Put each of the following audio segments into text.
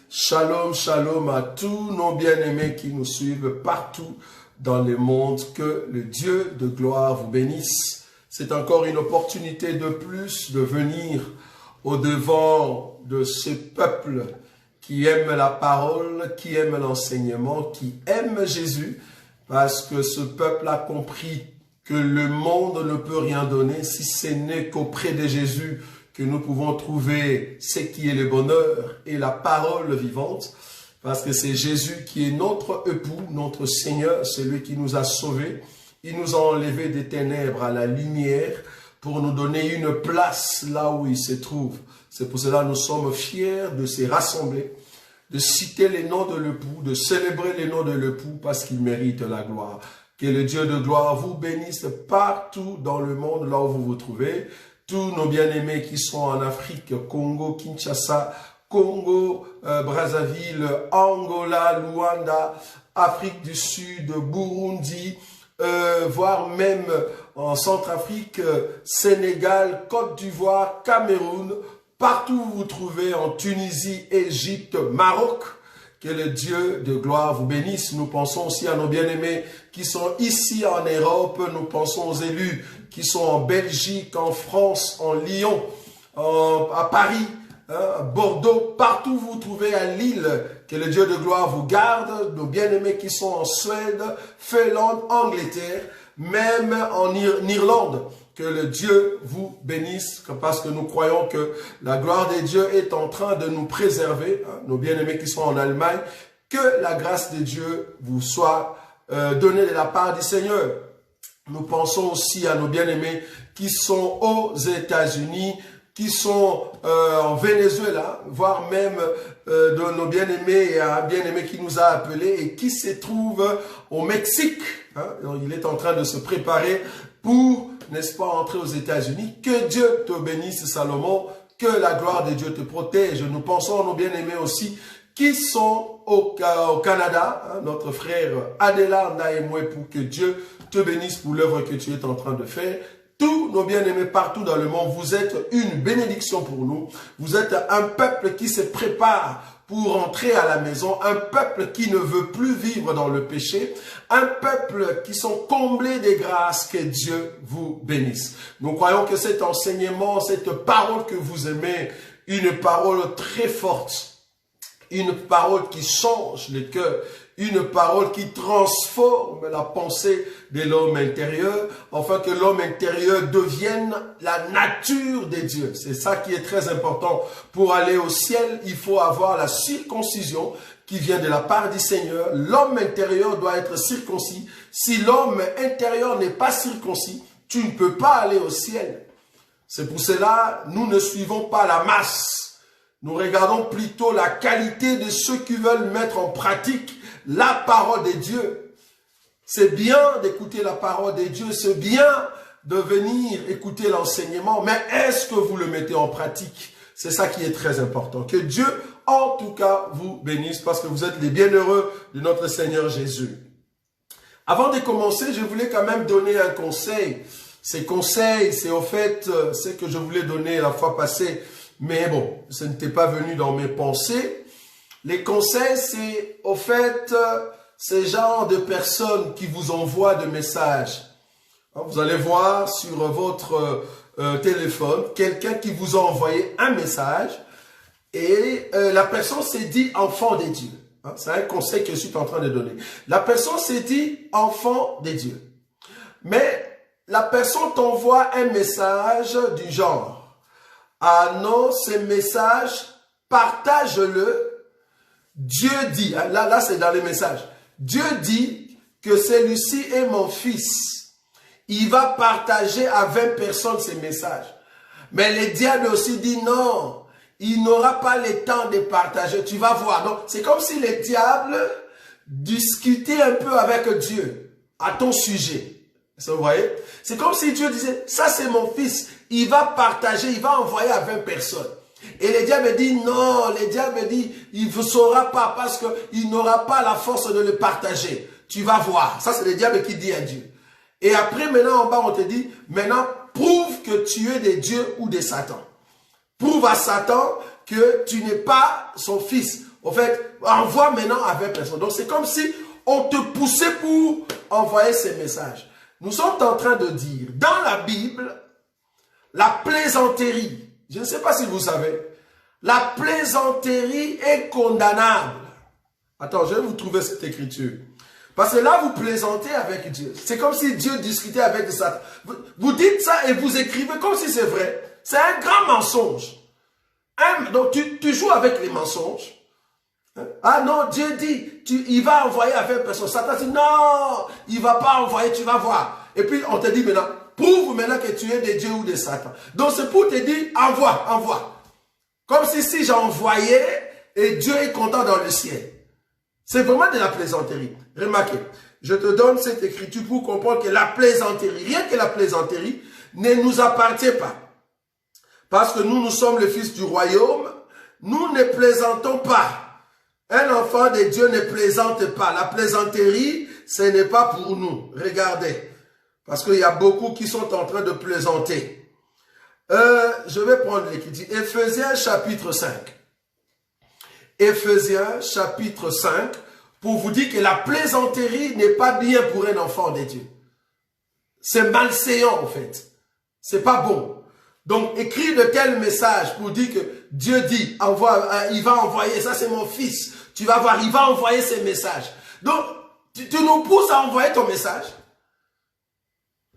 Shalom, shalom à tous nos bien-aimés qui nous suivent partout dans le monde. Que le Dieu de gloire vous bénisse. C'est encore une opportunité de plus de venir au-devant de ce peuple qui aime la parole, qui aime l'enseignement, qui aime Jésus, parce que ce peuple a compris que le monde ne peut rien donner si ce n'est qu'auprès de Jésus que nous pouvons trouver ce qui est le bonheur et la parole vivante, parce que c'est Jésus qui est notre époux, notre Seigneur, celui qui nous a sauvés. Il nous a enlevés des ténèbres à la lumière pour nous donner une place là où il se trouve. C'est pour cela que nous sommes fiers de se rassembler, de citer les noms de l'époux, de célébrer les noms de l'époux parce qu'il mérite la gloire. Que le Dieu de gloire vous bénisse partout dans le monde, là où vous vous trouvez. Tous nos bien-aimés qui sont en Afrique, Congo, Kinshasa, Congo, Brazzaville, Angola, Luanda, Afrique du Sud, Burundi, voire même en Centrafrique, Sénégal, Côte d'Ivoire, Cameroun, partout où vous vous trouvez, en Tunisie, Égypte, Maroc. Que le Dieu de gloire vous bénisse. Nous pensons aussi à nos bien-aimés qui sont ici en Europe. Nous pensons aux élus qui sont en Belgique, en France, en Lyon, à Paris, à Bordeaux, partout où vous vous trouvez, à Lille. Que le Dieu de gloire vous garde. Nos bien-aimés qui sont en Suède, Finlande, Angleterre, même en Irlande. Que le Dieu vous bénisse, parce que nous croyons que la gloire de Dieu est en train de nous préserver, hein, nos bien-aimés qui sont en Allemagne, que la grâce de Dieu vous soit donnée de la part du Seigneur. Nous pensons aussi à nos bien-aimés qui sont aux États-Unis, qui sont en Venezuela, voire même de nos bien-aimés et un bien-aimé qui nous a appelés et qui se trouve au Mexique. Hein. Il est en train de se préparer pour, n'est-ce pas, entrer aux États-Unis. Que Dieu te bénisse, Salomon, que la gloire de Dieu te protège. Nous pensons à nos bien-aimés aussi qui sont au Canada, hein, notre frère Adela Naemwe, pour que Dieu te bénisse pour l'œuvre que tu es en train de faire. Tous nos bien-aimés partout dans le monde, vous êtes une bénédiction pour nous. Vous êtes un peuple qui se prépare pour entrer à la maison, un peuple qui ne veut plus vivre dans le péché, un peuple qui sont comblés des grâces. Que Dieu vous bénisse. Nous croyons que cet enseignement, cette parole que vous aimez, une parole très forte, une parole qui change le cœur, une parole qui transforme la pensée de l'homme intérieur, afin que l'homme intérieur devienne la nature de Dieu. C'est ça qui est très important. Pour aller au ciel, il faut avoir la circoncision qui vient de la part du Seigneur. L'homme intérieur doit être circoncis. Si l'homme intérieur n'est pas circoncis, tu ne peux pas aller au ciel. C'est pour cela, nous ne suivons pas la masse. Nous regardons plutôt la qualité de ceux qui veulent mettre en pratique la parole de Dieu. C'est bien d'écouter la parole de Dieu, c'est bien de venir écouter l'enseignement, mais est-ce que vous le mettez en pratique? C'est ça qui est très important. Que Dieu, en tout cas, vous bénisse, parce que vous êtes les bienheureux de notre Seigneur Jésus. Avant de commencer, je voulais quand même donner un conseil. Ces conseils, c'est au fait ce que je voulais donner la fois passée, mais bon, ce n'était pas venu dans mes pensées. Les conseils, c'est au fait ces genres de personnes qui vous envoient des messages. Vous allez voir sur votre téléphone quelqu'un qui vous a envoyé un message et la personne s'est dit enfant de Dieu. C'est un conseil que je suis en train de donner. La personne s'est dit enfant de Dieu. Mais la personne t'envoie un message du genre: ah non, ce message, partage-le. Dieu dit, là c'est dans les messages, Dieu dit que celui-ci est mon fils. Il va partager à 20 personnes ces messages. Mais le diable aussi dit non, il n'aura pas le temps de partager. Tu vas voir. Donc c'est comme si le diable discutait un peu avec Dieu à ton sujet. Vous voyez? C'est comme si Dieu disait, ça c'est mon fils, il va partager, il va envoyer à 20 personnes. Et le diable dit non, le diable dit, il ne saura pas parce qu'il n'aura pas la force de le partager. Tu vas voir. Ça, c'est le diable qui dit à Dieu. Et après, maintenant, en bas, on te dit, maintenant, prouve que tu es de Dieu ou de Satan. Prouve à Satan que tu n'es pas son fils. En fait, envoie maintenant avec personne. Donc c'est comme si on te poussait pour envoyer ces messages. Nous sommes en train de dire, dans la Bible, la plaisanterie, je ne sais pas si vous savez, la plaisanterie est condamnable. Attends, je vais vous trouver cette écriture. Parce que là, vous plaisantez avec Dieu. C'est comme si Dieu discutait avec Satan. Vous dites ça et vous écrivez comme si c'est vrai. C'est un grand mensonge. Donc, tu joues avec les mensonges. Ah non, Dieu dit, il va envoyer avec personne. Satan dit, non, il ne va pas envoyer, tu vas voir. Et puis, on te dit maintenant, prouve maintenant que tu es de Dieu ou de Satan. Donc, c'est pour te dire, envoie. Comme si j'ai envoyé et Dieu est content dans le ciel. C'est vraiment de la plaisanterie. Remarquez, je te donne cette écriture pour comprendre que la plaisanterie, rien que la plaisanterie, ne nous appartient pas. Parce que nous sommes le fils du royaume, nous ne plaisantons pas. Un enfant de Dieu ne plaisante pas. La plaisanterie, ce n'est pas pour nous. Regardez. Parce qu'il y a beaucoup qui sont en train de plaisanter. Je vais prendre l'écriture. Éphésiens chapitre 5. Éphésiens chapitre 5. Pour vous dire que la plaisanterie n'est pas bien pour un enfant de Dieu. C'est malséant en fait. C'est pas bon. Donc, écris de tels messages pour dire que Dieu dit, il va envoyer, ça c'est mon fils. Tu vas voir, il va envoyer ces messages. Donc, tu nous pousses à envoyer ton message.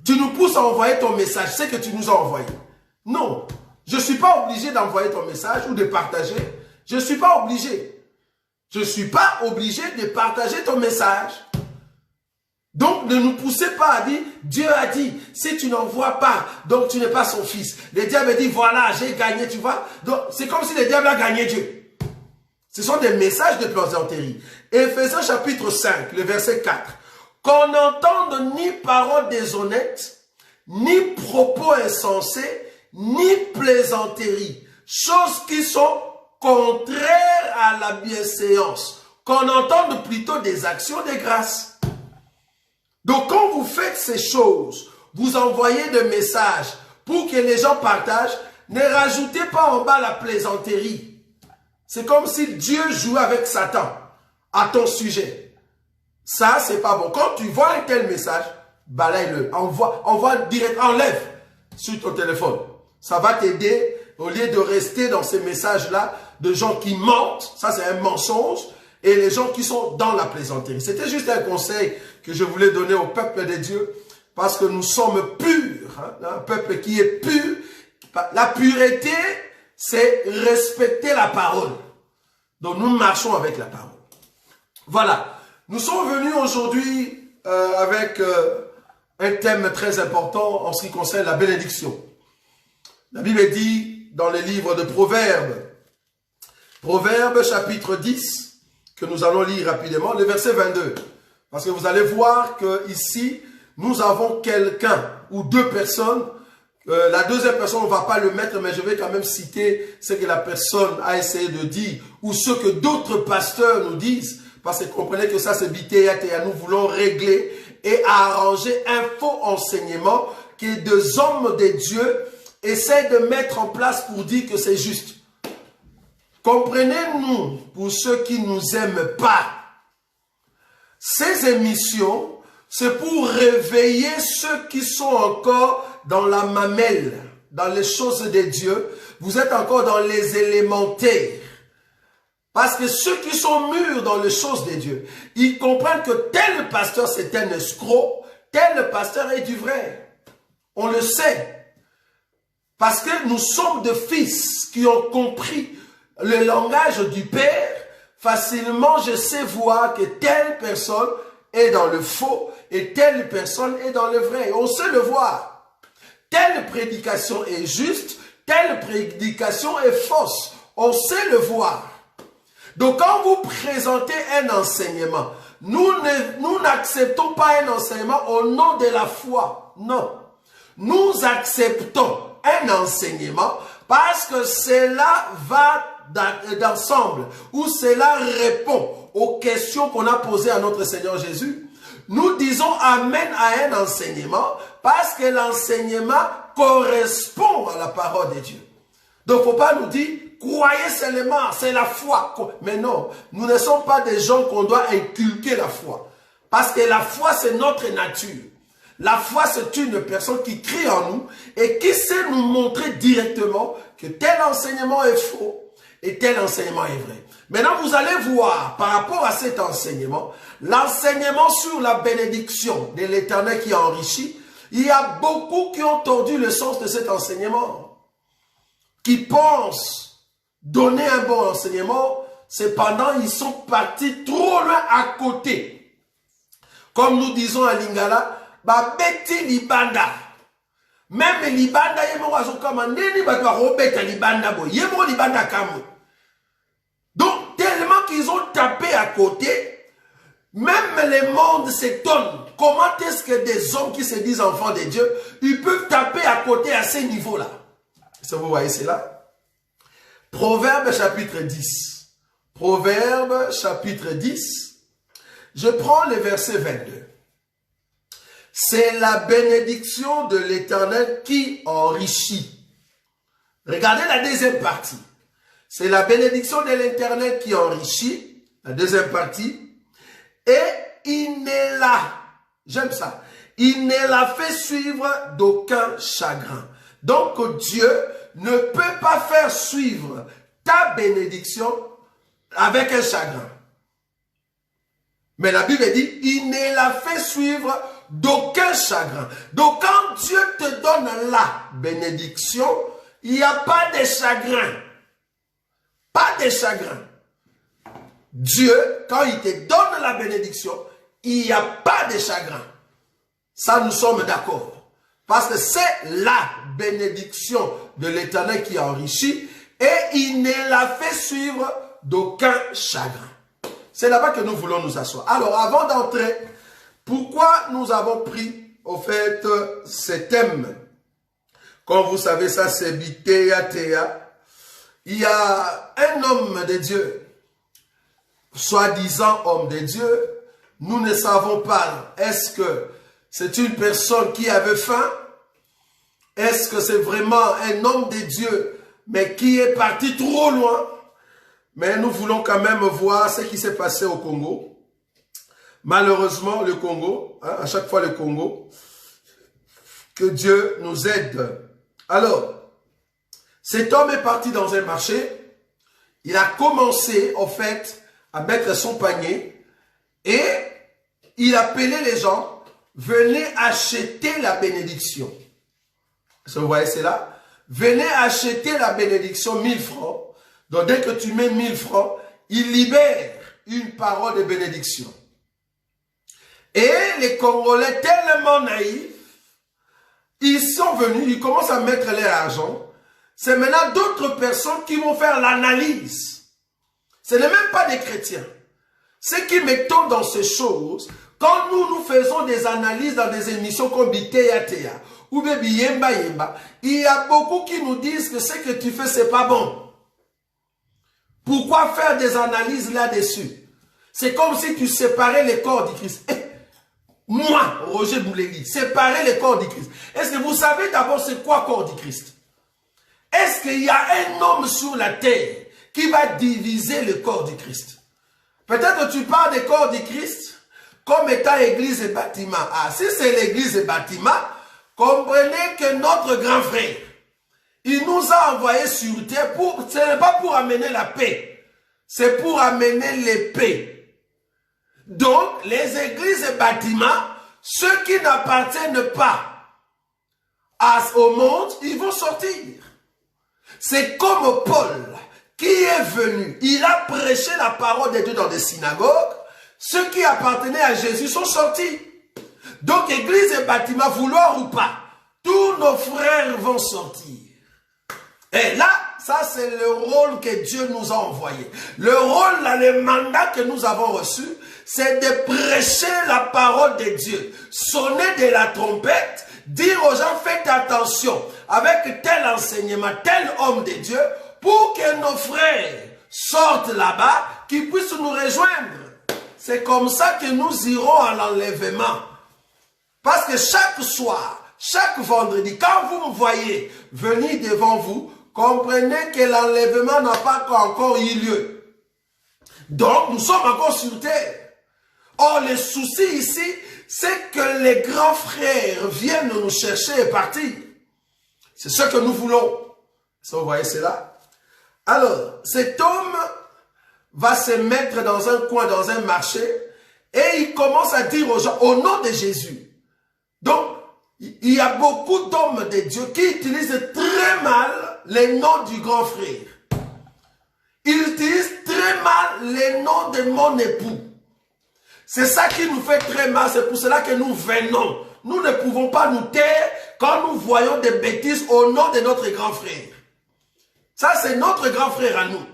Tu nous pousses à envoyer ton message, c'est que tu nous as envoyé. Non, je ne suis pas obligé d'envoyer ton message ou de partager. Je ne suis pas obligé. Je ne suis pas obligé de partager ton message. Donc, ne nous poussez pas à dire, Dieu a dit, si tu n'envoies pas, donc tu n'es pas son fils. Le diable dit, voilà, j'ai gagné, tu vois. Donc, c'est comme si le diable a gagné Dieu. Ce sont des messages de plaisanterie. Éphésiens chapitre 5, le verset 4. Qu'on n'entende ni paroles déshonnêtes, ni propos insensés, ni plaisanteries. Choses qui sont contraires à la bienséance. Qu'on entende plutôt des actions de grâce. Donc, quand vous faites ces choses, vous envoyez des messages pour que les gens partagent, ne rajoutez pas en bas la plaisanterie. C'est comme si Dieu jouait avec Satan à ton sujet. Ça, c'est pas bon. Quand tu vois un tel message, balaye-le. Envoie direct, enlève sur ton téléphone. Ça va t'aider au lieu de rester dans ces messages-là de gens qui mentent. Ça, c'est un mensonge. Et les gens qui sont dans la plaisanterie. C'était juste un conseil que je voulais donner au peuple de Dieu. Parce que nous sommes purs. Hein, un peuple qui est pur. La pureté, c'est respecter la parole. Donc nous marchons avec la parole. Voilà. Nous sommes venus aujourd'hui avec un thème très important en ce qui concerne la bénédiction. La Bible dit dans le livre de Proverbes. Proverbes chapitre 10. Que nous allons lire rapidement, le verset 22. Parce que vous allez voir que ici, nous avons quelqu'un ou deux personnes. La deuxième personne, on ne va pas le mettre, mais je vais quand même citer ce que la personne a essayé de dire ou ce que d'autres pasteurs nous disent. Parce que comprenez que ça, c'est bitéate et nous voulons régler et arranger un faux enseignement que des hommes de Dieu essaient de mettre en place pour dire que c'est juste. Comprenez-nous, pour ceux qui ne nous aiment pas, ces émissions, c'est pour réveiller ceux qui sont encore dans la mamelle, dans les choses de Dieu. Vous êtes encore dans les élémentaires. Parce que ceux qui sont mûrs dans les choses de Dieu, ils comprennent que tel pasteur c'est un escroc, tel pasteur est du vrai. On le sait. Parce que nous sommes des fils qui ont compris le langage du Père. Facilement, je sais voir que telle personne est dans le faux et telle personne est dans le vrai. On sait le voir. Telle prédication est juste, telle prédication est fausse. On sait le voir. Donc, quand vous présentez un enseignement, nous n'acceptons pas un enseignement au nom de la foi. Non. Nous acceptons un enseignement parce que cela va d'ensemble, où cela répond aux questions qu'on a posées à notre Seigneur Jésus. Nous disons Amen à un enseignement parce que l'enseignement correspond à la parole de Dieu. Donc, il ne faut pas nous dire croyez seulement, c'est la foi. Mais non, nous ne sommes pas des gens qu'on doit inculquer la foi. Parce que la foi, c'est notre nature. La foi, c'est une personne qui crie en nous et qui sait nous montrer directement que tel enseignement est faux et tel enseignement est vrai. Maintenant, vous allez voir, par rapport à cet enseignement, l'enseignement sur la bénédiction de l'Éternel qui enrichit, il y a beaucoup qui ont tordu le sens de cet enseignement, qui pensent donner un bon enseignement, cependant ils sont partis trop loin à côté. Comme nous disons à Lingala, babeti libanda. Même libanda yemo wazokama neni batwa robeta libanda bo yemo libanda kamo. Donc tellement qu'ils ont tapé à côté, même le monde s'étonne. Comment est-ce que des hommes qui se disent enfants de Dieu, ils peuvent taper à côté à ces niveaux-là? Est-ce que vous voyez cela? Proverbe chapitre 10. Proverbe chapitre 10. Je prends le verset 22. C'est la bénédiction de l'Éternel qui enrichit. Regardez la deuxième partie. C'est la bénédiction de l'Éternel qui enrichit. La deuxième partie. Et il n'est là. J'aime ça. Il ne la fait suivre d'aucun chagrin. Donc Dieu ne peut pas faire suivre ta bénédiction avec un chagrin. Mais la Bible dit, il ne la fait suivre d'aucun chagrin. Donc quand Dieu te donne la bénédiction, il n'y a pas de chagrin. Pas de chagrin. Dieu, quand il te donne la bénédiction, il n'y a pas de chagrin. Ça, nous sommes d'accord. Parce que c'est la bénédiction de l'Éternel qui enrichit et il ne la fait suivre d'aucun chagrin. C'est là-bas que nous voulons nous asseoir. Alors, avant d'entrer, pourquoi nous avons pris, au fait, ces thèmes? Comme vous savez, ça, c'est Bitéa Théa. Il y a un homme de Dieu, soi-disant homme de Dieu. Nous ne savons pas, est-ce que c'est une personne qui avait faim? Est-ce que c'est vraiment un homme de Dieu, mais qui est parti trop loin? Mais nous voulons quand même voir ce qui s'est passé au Congo. Malheureusement, le Congo, hein, à chaque fois le Congo, que Dieu nous aide. Alors, cet homme est parti dans un marché. Il a commencé, en fait, à mettre son panier et il appelait les gens, venez acheter la bénédiction. Est-ce que vous voyez cela? Venez acheter la bénédiction 1000 francs. Donc dès que tu mets 1000 francs, il libère une parole de bénédiction. Et les Congolais tellement naïfs, ils sont venus, ils commencent à mettre leur argent. C'est maintenant d'autres personnes qui vont faire l'analyse. Ce n'est même pas des chrétiens. Ce qui m'étonne dans ces choses, quand nous faisons des analyses dans des émissions comme Bitéa Théa ou Baby Yemba Yemba, il y a beaucoup qui nous disent que ce que tu fais, c'est pas bon. Pourquoi faire des analyses là-dessus? C'est comme si tu séparais les corps du Christ. Moi, Roger Bouléli, séparer les corps du Christ. Est-ce que vous savez d'abord c'est quoi corps du Christ? Est-ce qu'il y a un homme sur la terre qui va diviser le corps du Christ? Peut-être que tu parles des corps du Christ comme étant église et bâtiment. Ah, si c'est l'église et bâtiment, comprenez que notre grand frère, il nous a envoyés sur terre pour, ce n'est pas pour amener la paix, c'est pour amener l'épée. Donc, les églises et bâtiments, ceux qui n'appartiennent pas au monde, ils vont sortir. C'est comme Paul qui est venu, il a prêché la parole de Dieu dans des synagogues, ceux qui appartenaient à Jésus sont sortis. Donc, église et bâtiments, vouloir ou pas, tous nos frères vont sortir. Et là, ça c'est le rôle que Dieu nous a envoyé. Le rôle, là, le mandat que nous avons reçu, c'est de prêcher la parole de Dieu. Sonner de la trompette, dire aux gens, faites attention avec tel enseignement, tel homme de Dieu, pour que nos frères sortent là-bas, qu'ils puissent nous rejoindre. C'est comme ça que nous irons à l'enlèvement. Parce que chaque soir, chaque vendredi, quand vous me voyez venir devant vous, comprenez que l'enlèvement n'a pas encore eu lieu. Donc, nous sommes encore sur terre. Or, le souci ici, c'est que les grands frères viennent nous chercher et partir. C'est ce que nous voulons. Est-ce que vous voyez cela? Alors, cet homme va se mettre dans un coin, dans un marché, et il commence à dire aux gens, au nom de Jésus. Donc, il y a beaucoup d'hommes de Dieu qui utilisent très mal les noms du grand frère. Ils utilisent très mal les noms de mon époux. C'est ça qui nous fait très mal, c'est pour cela que nous venons. Nous ne pouvons pas nous taire quand nous voyons des bêtises au nom de notre grand frère. Ça, c'est notre grand frère à nous.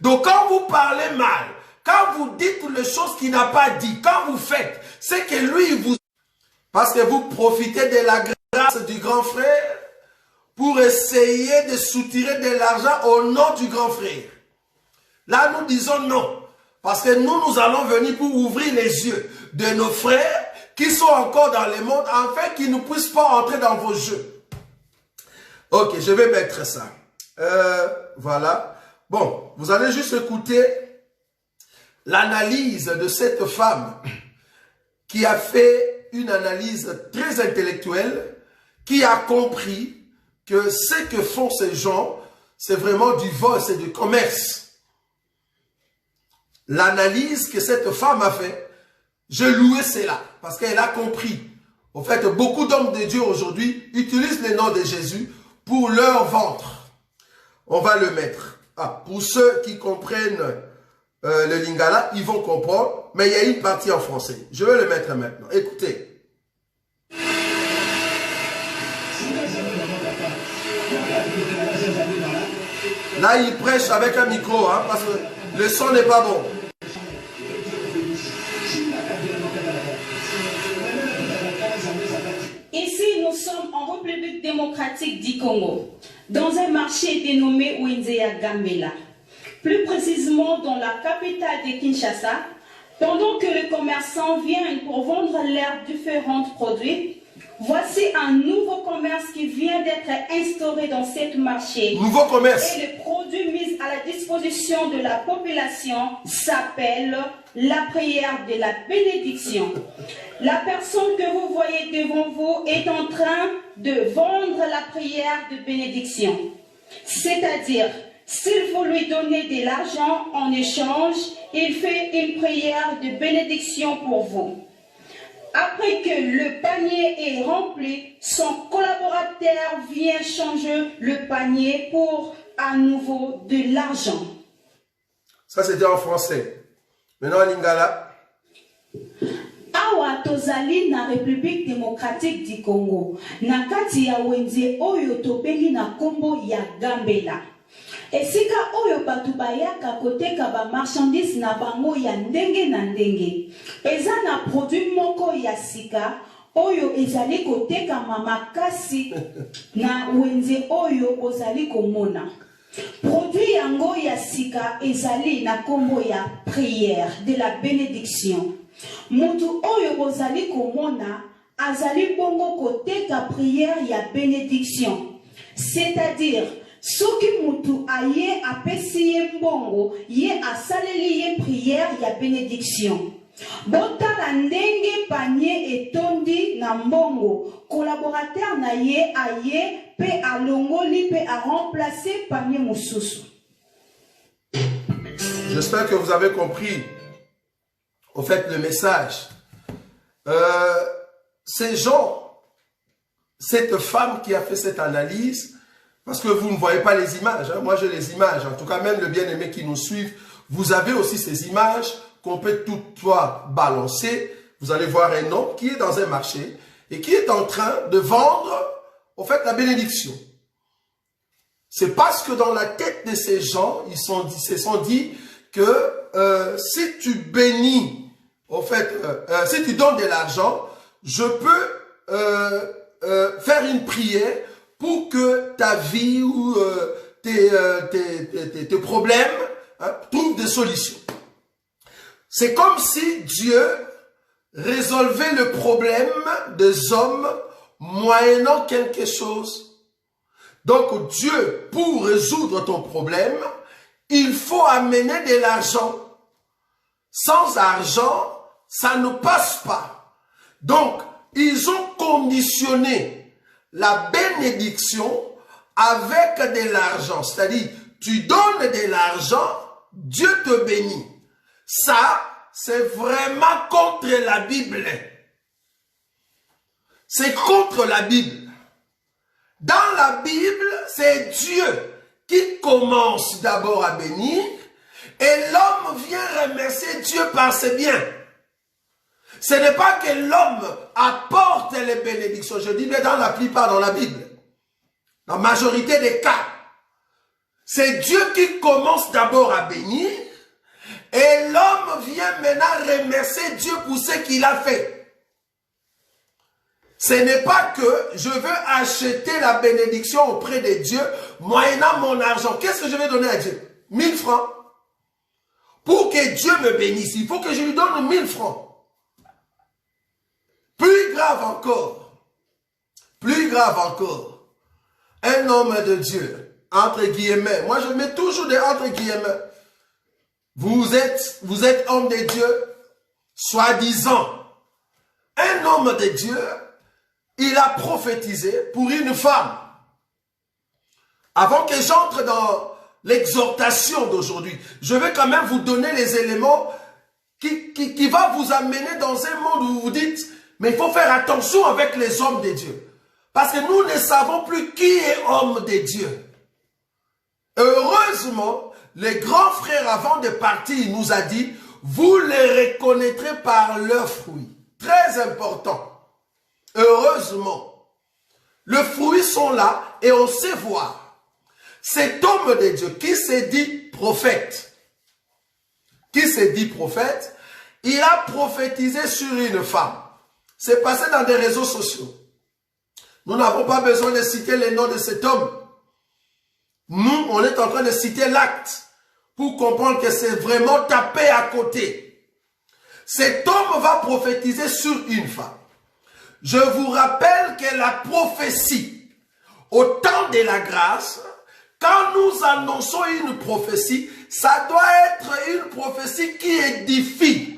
Donc, quand vous parlez mal, quand vous dites les choses qu'il n'a pas dit, quand vous faites, c'est que lui, vous... Parce que vous profitez de la grâce du grand frère pour essayer de soutirer de l'argent au nom du grand frère. Là, nous disons non. Parce que nous allons venir pour ouvrir les yeux de nos frères qui sont encore dans le monde, afin qu'ils ne puissent pas entrer dans vos jeux. Ok, je vais mettre ça. Voilà. Bon, vous allez juste écouter l'analyse de cette femme qui a fait une analyse très intellectuelle, qui a compris que ce que font ces gens, c'est vraiment du vol, c'est du commerce. L'analyse que cette femme a fait, je louais cela, parce qu'elle a compris. En fait, beaucoup d'hommes de Dieu aujourd'hui utilisent le nom de Jésus pour leur ventre. On va le mettre. Ah, pour ceux qui comprennent le lingala, ils vont comprendre, mais il y a une partie en français. Je vais le mettre maintenant. Écoutez. Là, il prêche avec un micro, hein, parce que le son n'est pas bon. Ici, nous sommes en République démocratique du Congo, dans un marché dénommé Wenzea Gambela. Plus précisément dans la capitale de Kinshasa, pendant que les commerçants viennent pour vendre leurs différents produits, voici un nouveau commerce qui vient d'être instauré dans ce marché. Nouveau commerce. Et le produit mis à la disposition de la population s'appelle la prière de la bénédiction. La personne que vous voyez devant vous est en train de vendre la prière de bénédiction. C'est-à-dire, s'il vous lui donnez de l'argent en échange, il fait une prière de bénédiction pour vous. Après que le panier est rempli, son collaborateur vient changer le panier pour à nouveau de l'argent. Ça, c'était en français. Maintenant, en lingala. Awa tozali na République démocratique du Congo. Na kati ya wenze oyo tobengi na kombo ya Gambela. Esika oyo batu bayaka koteka ba marchandise na bango ya ndenge na ndenge. Eza na produit moko ya sika oyo ezali koteka makasi na wenze oyo ozali komona. Produit yango ya sika ezali na kombo ya prière de la bénédiction. Mutu oyo ozali komona azali bongo koteka prière ya bénédiction. C'est-à-dire soki mutu aye apesi ye mbongo ye asaleli ye prière ya bénédiction. Botala ndenge panier etondi na mbongo, collaborateur na ye aye pe alongoli pe a remplacé panier mususu. J'espère que vous avez compris au fait le message. Ces gens, cette femme qui a fait cette analyse, parce que vous ne voyez pas les images, hein, moi j'ai les images, en tout cas même le bien-aimé qui nous suit, vous avez aussi ces images qu'on peut toutefois balancer. Vous allez voir un homme qui est dans un marché et qui est en train de vendre, au fait, la bénédiction. C'est parce que dans la tête de ces gens, ils se sont dit que si tu bénis, au fait, si tu donnes de l'argent, je peux faire une prière pour que ta vie ou tes problèmes trouvent des solutions. C'est comme si Dieu résolvait le problème des hommes moyennant quelque chose. Donc Dieu, pour résoudre ton problème, il faut amener de l'argent. Sans argent, ça ne passe pas. Donc, ils ont conditionné la bénédiction avec de l'argent. C'est-à-dire, tu donnes de l'argent, Dieu te bénit. Ça, c'est vraiment contre la Bible. C'est contre la Bible. Dans la Bible, c'est Dieu qui commence d'abord à bénir et l'homme vient remercier Dieu par ses biens. Ce n'est pas que l'homme apporte les bénédictions. Je dis bien dans la plupart dans la Bible. Dans la majorité des cas. C'est Dieu qui commence d'abord à bénir et l'homme vient maintenant remercier Dieu pour ce qu'il a fait. Ce n'est pas que je veux acheter la bénédiction auprès de Dieu moyennant mon argent. Qu'est-ce que je vais donner à Dieu? 1000 francs. Pour que Dieu me bénisse, il faut que je lui donne 1000 francs. Plus grave encore, un homme de Dieu, entre guillemets, moi je mets toujours des entre guillemets, vous êtes homme de Dieu, soi-disant, un homme de Dieu, il a prophétisé pour une femme. Avant que j'entre dans l'exhortation d'aujourd'hui, je vais quand même vous donner les éléments qui va vous amener dans un monde où vous dites, mais il faut faire attention avec les hommes de Dieu. Parce que nous ne savons plus qui est homme de Dieu. Heureusement, le grand frère avant de partir, il nous a dit, vous les reconnaîtrez par leurs fruits. Très important. Heureusement, les fruits sont là et on sait voir. Cet homme de Dieu qui s'est dit prophète, il a prophétisé sur une femme. C'est passé dans des réseaux sociaux. Nous n'avons pas besoin de citer les noms de cet homme. Nous, on est en train de citer l'acte pour comprendre que c'est vraiment tapé à côté. Cet homme va prophétiser sur une femme. Je vous rappelle que la prophétie, au temps de la grâce, quand nous annonçons une prophétie, ça doit être une prophétie qui édifie.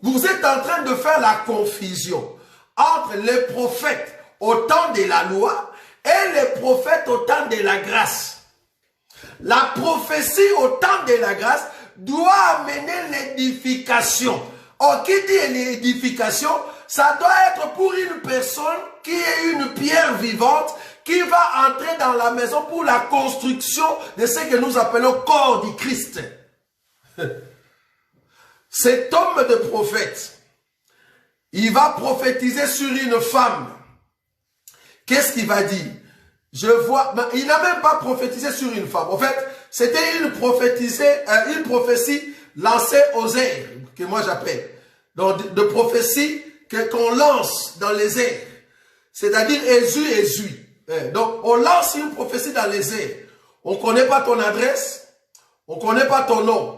Vous êtes en train de faire la confusion entre les prophètes au temps de la loi et les prophètes au temps de la grâce. La prophétie au temps de la grâce doit amener l'édification. Or, qui dit l'édification, ça doit être pour une personne qui est une pierre vivante qui va entrer dans la maison pour la construction de ce que nous appelons corps du Christ. Cet homme de prophète, il va prophétiser sur une femme. Qu'est-ce qu'il va dire? Il n'a même pas prophétisé sur une femme. En fait, c'était une prophétie lancée aux airs, que moi j'appelle. Donc, de prophétie qu'on lance dans les airs. C'est-à-dire Jésus. Donc, on lance une prophétie dans les airs. On ne connaît pas ton adresse. On ne connaît pas ton nom.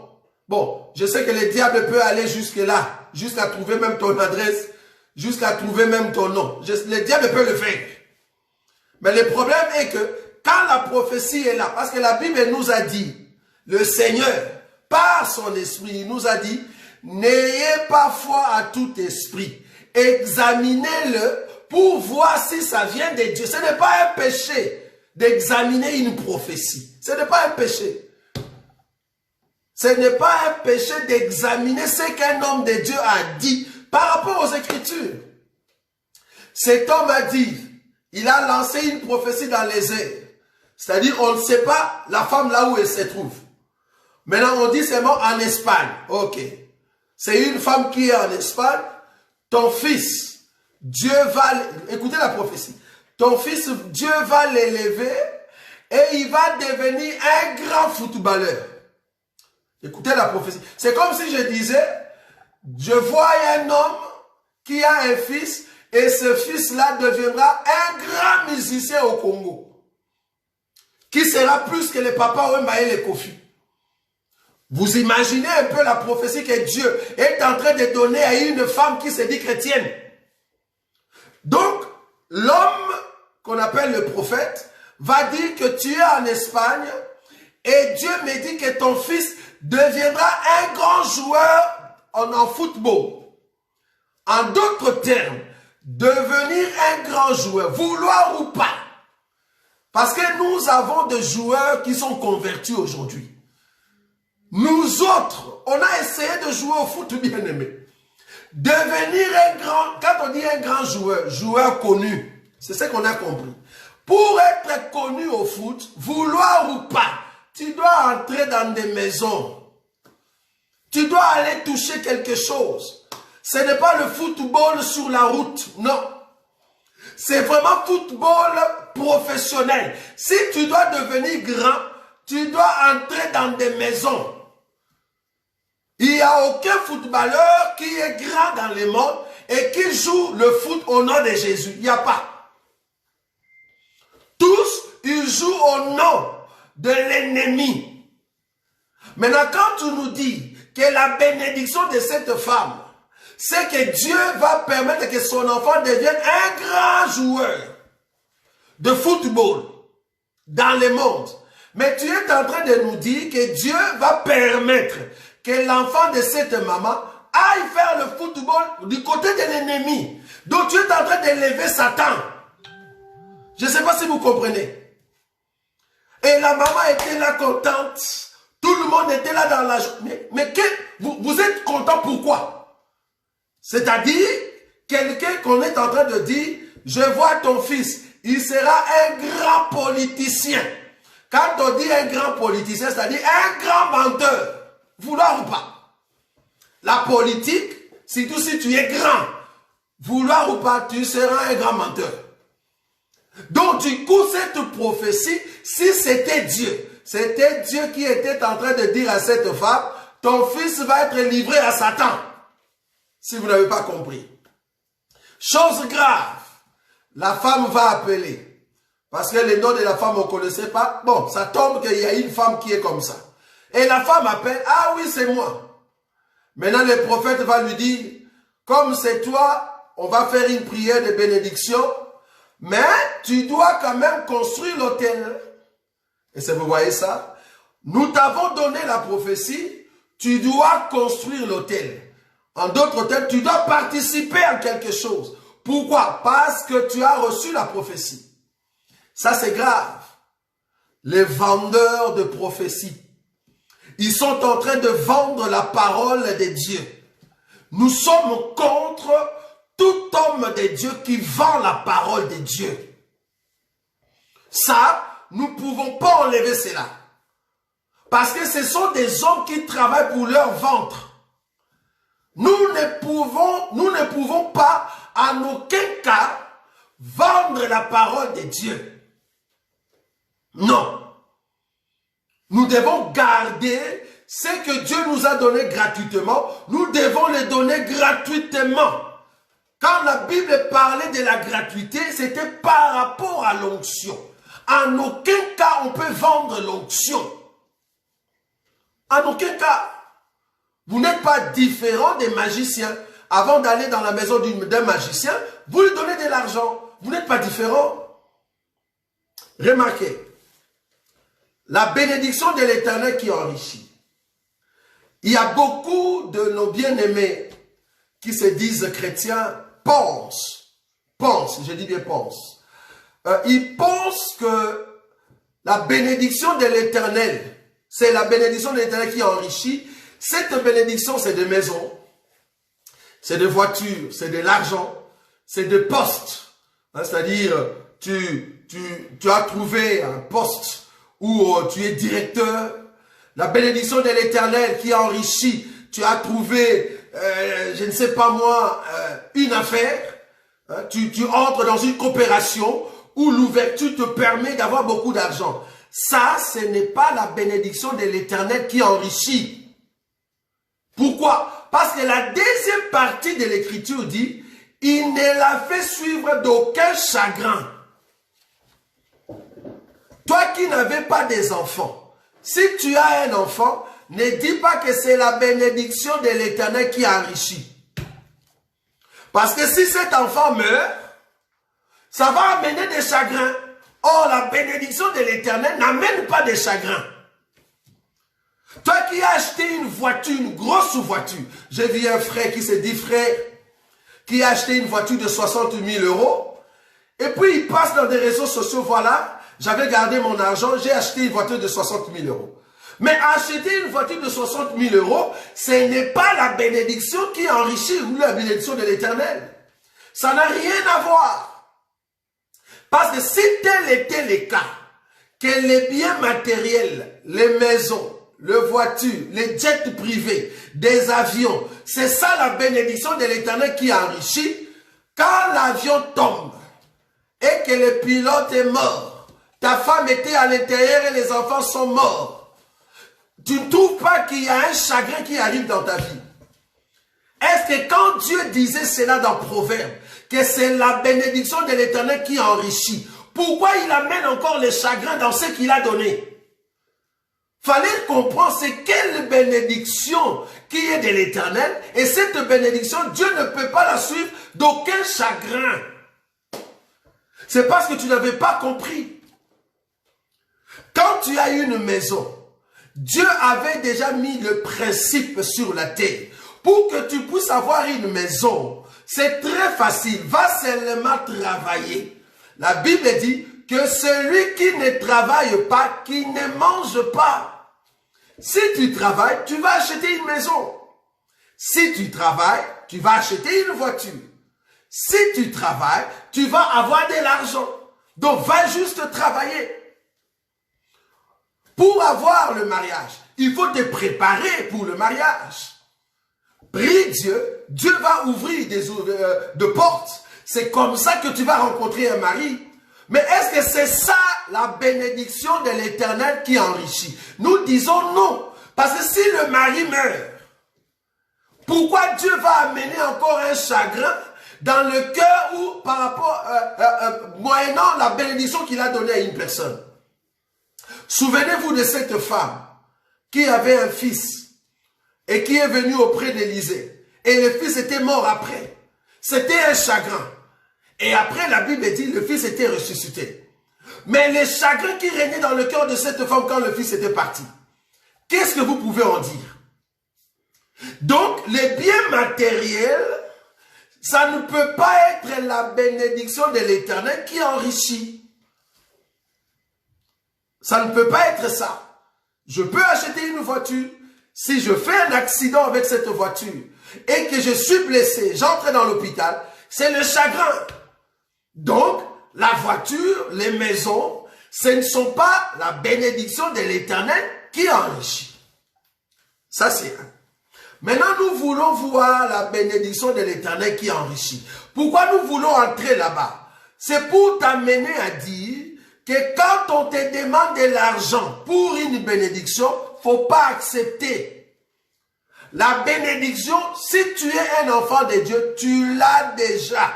Bon, je sais que le diable peut aller jusque-là, jusqu'à trouver même ton adresse, jusqu'à trouver même ton nom. Le diable peut le faire. Mais le problème est que quand la prophétie est là, parce que la Bible nous a dit, le Seigneur, par son esprit, il nous a dit, n'ayez pas foi à tout esprit. Examinez-le pour voir si ça vient de Dieu. Ce n'est pas un péché d'examiner une prophétie. Ce n'est pas un péché. Ce n'est pas un péché d'examiner ce qu'un homme de Dieu a dit par rapport aux Écritures. Cet homme a dit, il a lancé une prophétie dans les airs. C'est-à-dire, on ne sait pas la femme là où elle se trouve. Maintenant, on dit seulement en Espagne. Ok. C'est une femme qui est en Espagne. Ton fils, Dieu va... Écoutez la prophétie. Ton fils, Dieu va l'élever et il va devenir un grand footballeur. Écoutez la prophétie. C'est comme si je disais, je vois un homme qui a un fils et ce fils-là deviendra un grand musicien au Congo. Qui sera plus que le papa Wemba et le Kofi. Vous imaginez un peu la prophétie que Dieu est en train de donner à une femme qui se dit chrétienne. Donc, l'homme qu'on appelle le prophète, va dire que tu es en Espagne et Dieu me dit que ton fils deviendra un grand joueur en football. En d'autres termes, devenir un grand joueur, vouloir ou pas. Parce que nous avons des joueurs qui sont convertis aujourd'hui. Nous autres, on a essayé de jouer au foot, bien aimé. Devenir un grand, quand on dit un grand joueur, joueur connu, c'est ce qu'on a compris. Pour être connu au foot, vouloir ou pas, tu dois entrer dans des maisons. Tu dois aller toucher quelque chose. Ce n'est pas le football sur la route, non. C'est vraiment football professionnel. Si tu dois devenir grand, tu dois entrer dans des maisons. Il n'y a aucun footballeur qui est grand dans le monde et qui joue le foot au nom de Jésus. Il n'y a pas. Tous, ils jouent au nom de l'ennemi. Maintenant, quand tu nous dis que la bénédiction de cette femme, c'est que Dieu va permettre que son enfant devienne un grand joueur de football dans le monde. Mais tu es en train de nous dire que Dieu va permettre que l'enfant de cette maman aille faire le football du côté de l'ennemi. Donc tu es en train d'élever Satan. Je ne sais pas si vous comprenez. Et la maman était là contente. Tout le monde était là dans la journée. Mais vous êtes content pourquoi? C'est-à-dire, quelqu'un qu'on est en train de dire, je vois ton fils, il sera un grand politicien. Quand on dit un grand politicien, c'est-à-dire un grand menteur. Vouloir ou pas. La politique, surtout si tu es grand, vouloir ou pas, tu seras un grand menteur. Donc du coup, cette prophétie, si c'était Dieu qui était en train de dire à cette femme, ton fils va être livré à Satan. Si vous n'avez pas compris. Chose grave, la femme va appeler. Parce que le nom de la femme, on ne connaissait pas. Bon, ça tombe qu'il y a une femme qui est comme ça. Et la femme appelle, ah oui, c'est moi. Maintenant, le prophète va lui dire, comme c'est toi, on va faire une prière de bénédiction, mais tu dois quand même construire l'autel. Et ça, vous voyez ça? Nous t'avons donné la prophétie, tu dois construire l'autel. En d'autres termes, tu dois participer à quelque chose. Pourquoi? Parce que tu as reçu la prophétie. Ça, c'est grave. Les vendeurs de prophétie, ils sont en train de vendre la parole de Dieu. Nous sommes contre tout homme de Dieu qui vend la parole de Dieu. Ça, nous ne pouvons pas enlever cela. Parce que ce sont des hommes qui travaillent pour leur ventre. Nous ne pouvons pas, en aucun cas, vendre la parole de Dieu. Non. Nous devons garder ce que Dieu nous a donné gratuitement. Nous devons le donner gratuitement. Quand la Bible parlait de la gratuité, c'était par rapport à l'onction. En aucun cas, on peut vendre l'onction. En aucun cas. Vous n'êtes pas différent des magiciens. Avant d'aller dans la maison d'un magicien, vous lui donnez de l'argent. Vous n'êtes pas différent. Remarquez. La bénédiction de l'Éternel qui enrichit. Il y a beaucoup de nos bien-aimés qui se disent chrétiens, pensent, je dis bien pensent. Ils pensent que la bénédiction de l'Éternel, c'est la bénédiction de l'Éternel qui enrichit. Cette bénédiction, c'est des maisons, c'est des voitures, c'est de l'argent, c'est des postes. C'est-à-dire, tu as trouvé un poste où tu es directeur. La bénédiction de l'Éternel qui enrichit. Tu as trouvé, je ne sais pas moi, une affaire. Tu entres dans une coopération où l'ouverture te permet d'avoir beaucoup d'argent. Ça, ce n'est pas la bénédiction de l'Éternel qui enrichit. Pourquoi? Parce que la deuxième partie de l'Écriture dit, il ne l'a fait suivre d'aucun chagrin. Toi qui n'avais pas des enfants, si tu as un enfant, ne dis pas que c'est la bénédiction de l'Éternel qui enrichit. Parce que si cet enfant meurt, ça va amener des chagrins. Or, la bénédiction de l'Éternel n'amène pas de chagrins. Toi qui as acheté une voiture, une grosse voiture, j'ai vu un frère qui s'est dit frère, qui a acheté une voiture de 60 000 euros, et puis il passe dans des réseaux sociaux, voilà, j'avais gardé mon argent, j'ai acheté une voiture de 60 000 euros. Mais acheter une voiture de 60 000 euros, ce n'est pas la bénédiction qui enrichit ou la bénédiction de l'Éternel. Ça n'a rien à voir. Parce que si tel était le cas, que les biens matériels, les maisons, les voitures, les jets privés, des avions, c'est ça la bénédiction de l'Éternel qui enrichit, quand l'avion tombe et que le pilote est mort, ta femme était à l'intérieur et les enfants sont morts, tu ne trouves pas qu'il y a un chagrin qui arrive dans ta vie? Est-ce que quand Dieu disait cela dans Proverbes, que c'est la bénédiction de l'Éternel qui enrichit, pourquoi il amène encore les chagrins dans ce qu'il a donné? Fallait comprendre c'est quelle bénédiction qui est de l'Éternel, et cette bénédiction, Dieu ne peut pas la suivre d'aucun chagrin. C'est parce que tu n'avais pas compris. Quand tu as une maison, Dieu avait déjà mis le principe sur la terre. Pour que tu puisses avoir une maison, c'est très facile. Va seulement travailler. La Bible dit que celui qui ne travaille pas, qui ne mange pas. Si tu travailles, tu vas acheter une maison. Si tu travailles, tu vas acheter une voiture. Si tu travailles, tu vas avoir de l'argent. Donc, va juste travailler. Pour avoir le mariage, il faut te préparer pour le mariage. Prie Dieu, Dieu va ouvrir des portes. C'est comme ça que tu vas rencontrer un mari. Mais est-ce que c'est ça la bénédiction de l'Éternel qui enrichit? Nous disons non. Parce que si le mari meurt, pourquoi Dieu va amener encore un chagrin dans le cœur ou par rapport, moyennant la bénédiction qu'il a donnée à une personne? Souvenez-vous de cette femme qui avait un fils et qui est venu auprès d'Élisée. Et le fils était mort après. C'était un chagrin. Et après, la Bible dit, le fils était ressuscité. Mais les chagrins qui régnaient dans le cœur de cette femme quand le fils était parti, qu'est-ce que vous pouvez en dire? Donc, les biens matériels, ça ne peut pas être la bénédiction de l'Éternel qui enrichit. Ça ne peut pas être ça. Je peux acheter une voiture. Si je fais un accident avec cette voiture et que je suis blessé, j'entre dans l'hôpital, c'est le chagrin. Donc, la voiture, les maisons, ce ne sont pas la bénédiction de l'Éternel qui enrichit. Ça, c'est un. Maintenant, nous voulons voir la bénédiction de l'Éternel qui enrichit. Pourquoi nous voulons entrer là-bas? C'est pour t'amener à dire que quand on te demande de l'argent pour une bénédiction, il ne faut pas accepter. La bénédiction, si tu es un enfant de Dieu, tu l'as déjà.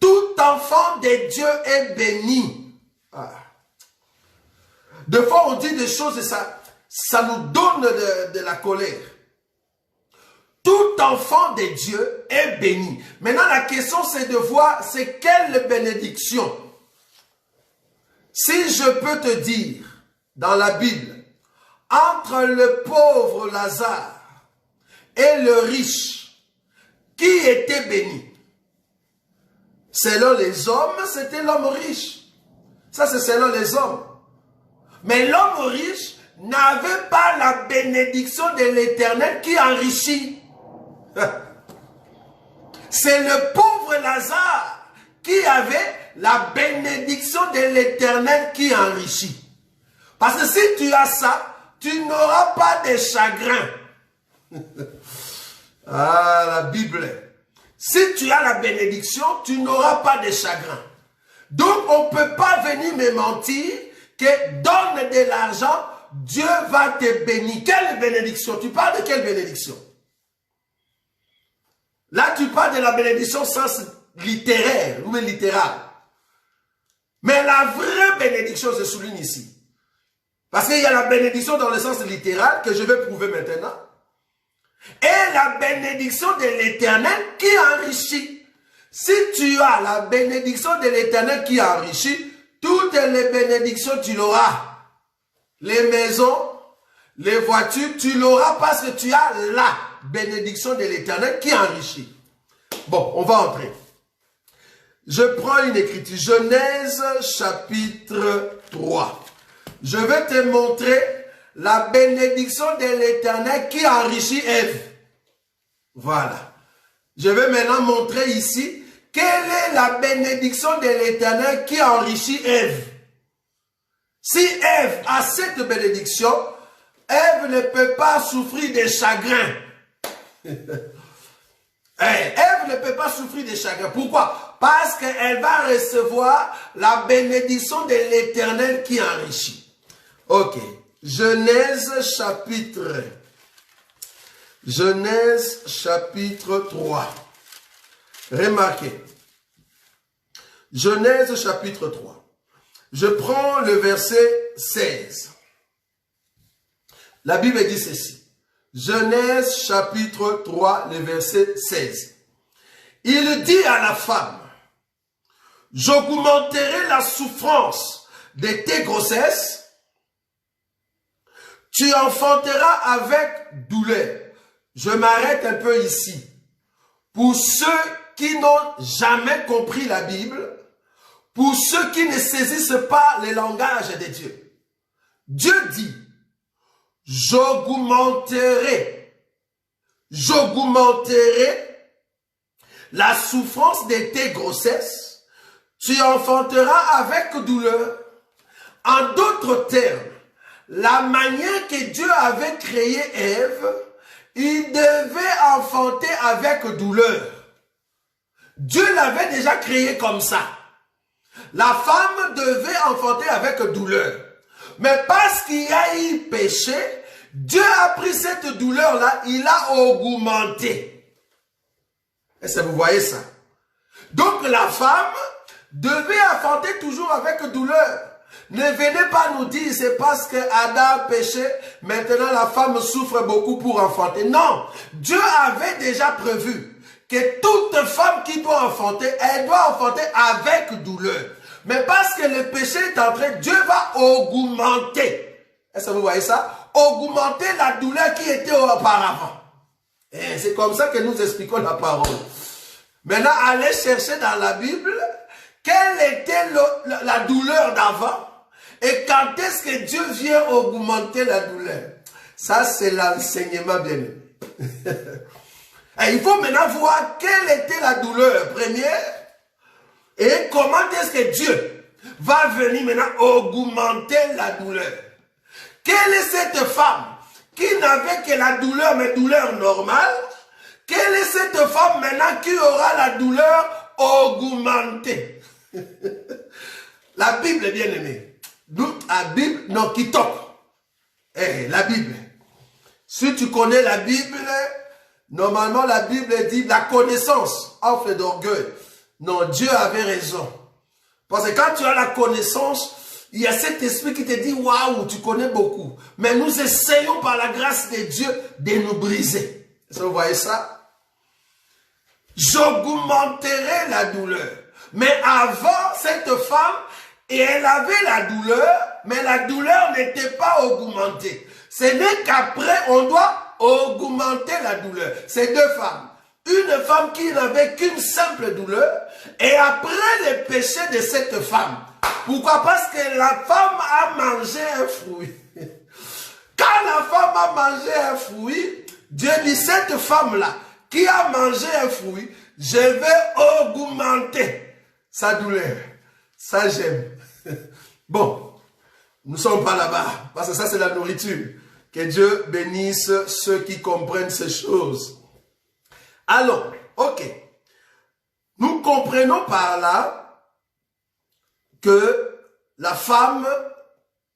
Tout enfant de Dieu est béni. Ah. Des fois, on dit des choses et ça nous donne de la colère. Tout enfant de Dieu est béni. Maintenant, la question, c'est de voir, c'est quelle bénédiction. Si je peux te dire, dans la Bible, entre le pauvre Lazare et le riche, qui était béni? Selon les hommes, c'était l'homme riche. Ça, c'est selon les hommes. Mais l'homme riche n'avait pas la bénédiction de l'Éternel qui enrichit. C'est le pauvre Lazare qui avait la bénédiction de l'Éternel qui enrichit. Parce que si tu as ça, tu n'auras pas de chagrin. Ah, la Bible. Si tu as la bénédiction, tu n'auras pas de chagrin. Donc, on ne peut pas venir me mentir que donne de l'argent, Dieu va te bénir. Quelle bénédiction? Tu parles de quelle bénédiction? Là, tu parles de la bénédiction sens littéraire ou littéral. Mais la vraie bénédiction, je souligne ici. Parce qu'il y a la bénédiction dans le sens littéral que je vais prouver maintenant. Et la bénédiction de l'Éternel qui enrichit. Si tu as la bénédiction de l'Éternel qui enrichit, toutes les bénédictions, tu l'auras. Les maisons, les voitures, tu l'auras parce que tu as la bénédiction de l'Éternel qui enrichit. Bon, on va entrer. Je prends une écriture. Genèse chapitre 3. Je vais te montrer la bénédiction de l'Éternel qui enrichit Ève. Voilà. Je vais maintenant montrer ici quelle est la bénédiction de l'Éternel qui enrichit Ève. Si Ève a cette bénédiction, Ève ne peut pas souffrir de chagrin. Ève ne peut pas souffrir de chagrin. Pourquoi? Parce qu'elle va recevoir la bénédiction de l'Éternel qui enrichit. Ok. Genèse chapitre 3. Remarquez. Genèse chapitre 3. Je prends le verset 16. La Bible dit ceci. Genèse chapitre 3, le verset 16. Il dit à la femme, j'augmenterai la souffrance de tes grossesses, tu enfanteras avec douleur. Je m'arrête un peu ici. Pour ceux qui n'ont jamais compris la Bible, pour ceux qui ne saisissent pas le langage de Dieu, Dieu dit, j'augmenterai la souffrance de tes grossesses, tu enfanteras avec douleur. En d'autres termes, la manière que Dieu avait créé Ève, il devait enfanter avec douleur. Dieu l'avait déjà créé comme ça. La femme devait enfanter avec douleur. Mais parce qu'il y a eu péché, Dieu a pris cette douleur-là, il a augmenté. Est-ce que vous voyez ça? Donc la femme devait enfanter toujours avec douleur. Ne venez pas nous dire c'est parce que Adam a péché, maintenant la femme souffre beaucoup pour enfanter. Non, Dieu avait déjà prévu que toute femme qui doit enfanter, elle doit enfanter avec douleur. Mais parce que le péché est entré, Dieu va augmenter. Est-ce que vous voyez ça? Augmenter la douleur qui était auparavant. Et c'est comme ça que nous expliquons la parole. Maintenant, allez chercher dans la Bible quelle était la douleur d'avant et quand est-ce que Dieu vient augmenter la douleur. Ça, c'est l'enseignement bien-aimé. Il faut maintenant voir quelle était la douleur première et comment est-ce que Dieu va venir maintenant augmenter la douleur. Quelle est cette femme qui n'avait que la douleur, mais douleur normale? Quelle est cette femme maintenant qui aura la douleur augmentée? La Bible est bien aimée. Nous, la Bible, non, qui toque. La Bible. Si tu connais la Bible, normalement la Bible dit la connaissance offre d'orgueil. Non, Dieu avait raison. Parce que quand tu as la connaissance, il y a cet esprit qui te dit, waouh, tu connais beaucoup. Mais nous essayons par la grâce de Dieu de nous briser. Est-ce que vous voyez ça? J'augmenterai la douleur. Mais avant, cette femme, et elle avait la douleur, mais la douleur n'était pas augmentée. Ce n'est qu'après, on doit augmenter la douleur. C'est deux femmes. Une femme qui n'avait qu'une simple douleur, et après le péché de cette femme. Pourquoi? Parce que la femme a mangé un fruit. Quand la femme a mangé un fruit, Dieu dit, cette femme-là, qui a mangé un fruit, je vais augmenter sa douleur. Ça, j'aime. Bon, nous ne sommes pas là-bas, parce que ça, c'est la nourriture. Que Dieu bénisse ceux qui comprennent ces choses. Alors, ok. Nous comprenons par là que la femme,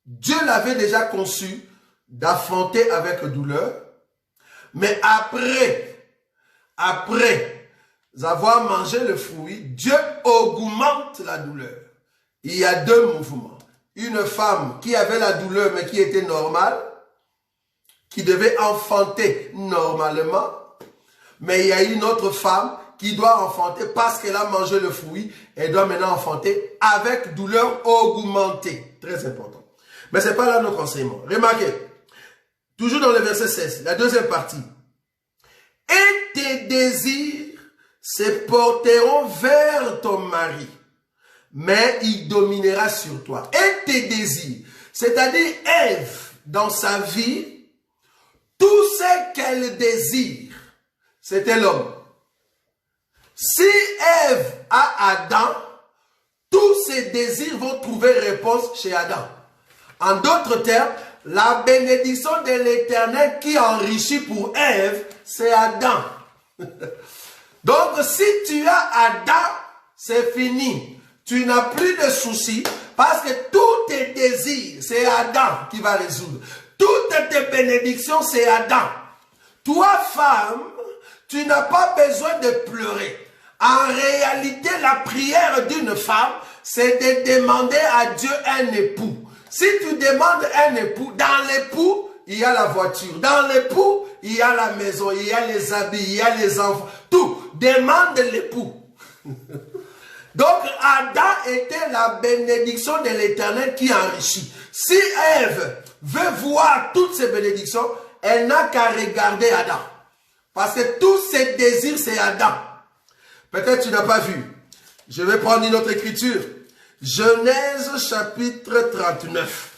Dieu l'avait déjà conçue d'affronter avec douleur. Mais après avoir mangé le fruit, Dieu augmente la douleur. Il y a deux mouvements. Une femme qui avait la douleur mais qui était normale, qui devait enfanter normalement. Mais il y a une autre femme qui doit enfanter parce qu'elle a mangé le fruit, elle doit maintenant enfanter avec douleur augmentée. Très important. Mais ce n'est pas là notre enseignement. Remarquez, toujours dans le verset 16, la deuxième partie. Et tes désirs se porteront vers ton mari, mais il dominera sur toi. Et tes désirs, c'est-à-dire Ève, dans sa vie, tout ce qu'elle désire, c'était l'homme. Si Ève a Adam, tous ses désirs vont trouver réponse chez Adam. En d'autres termes, la bénédiction de l'Éternel qui enrichit pour Ève, c'est Adam. Donc, si tu as Adam, c'est fini. Tu n'as plus de soucis parce que tous tes désirs, c'est Adam qui va résoudre. Toutes tes bénédictions, c'est Adam. Toi, femme, tu n'as pas besoin de pleurer. En réalité, la prière d'une femme, c'est de demander à Dieu un époux. Si tu demandes un époux, dans l'époux, il y a la voiture. Dans l'époux, il y a la maison, il y a les habits, il y a les enfants. Tout. Demande l'époux. Donc, Adam était la bénédiction de l'Éternel qui enrichit. Si Ève veut voir toutes ces bénédictions, elle n'a qu'à regarder Adam. Parce que tous ses désirs, c'est Adam. Peut-être tu n'as pas vu. Je vais prendre une autre écriture. Genèse chapitre 39.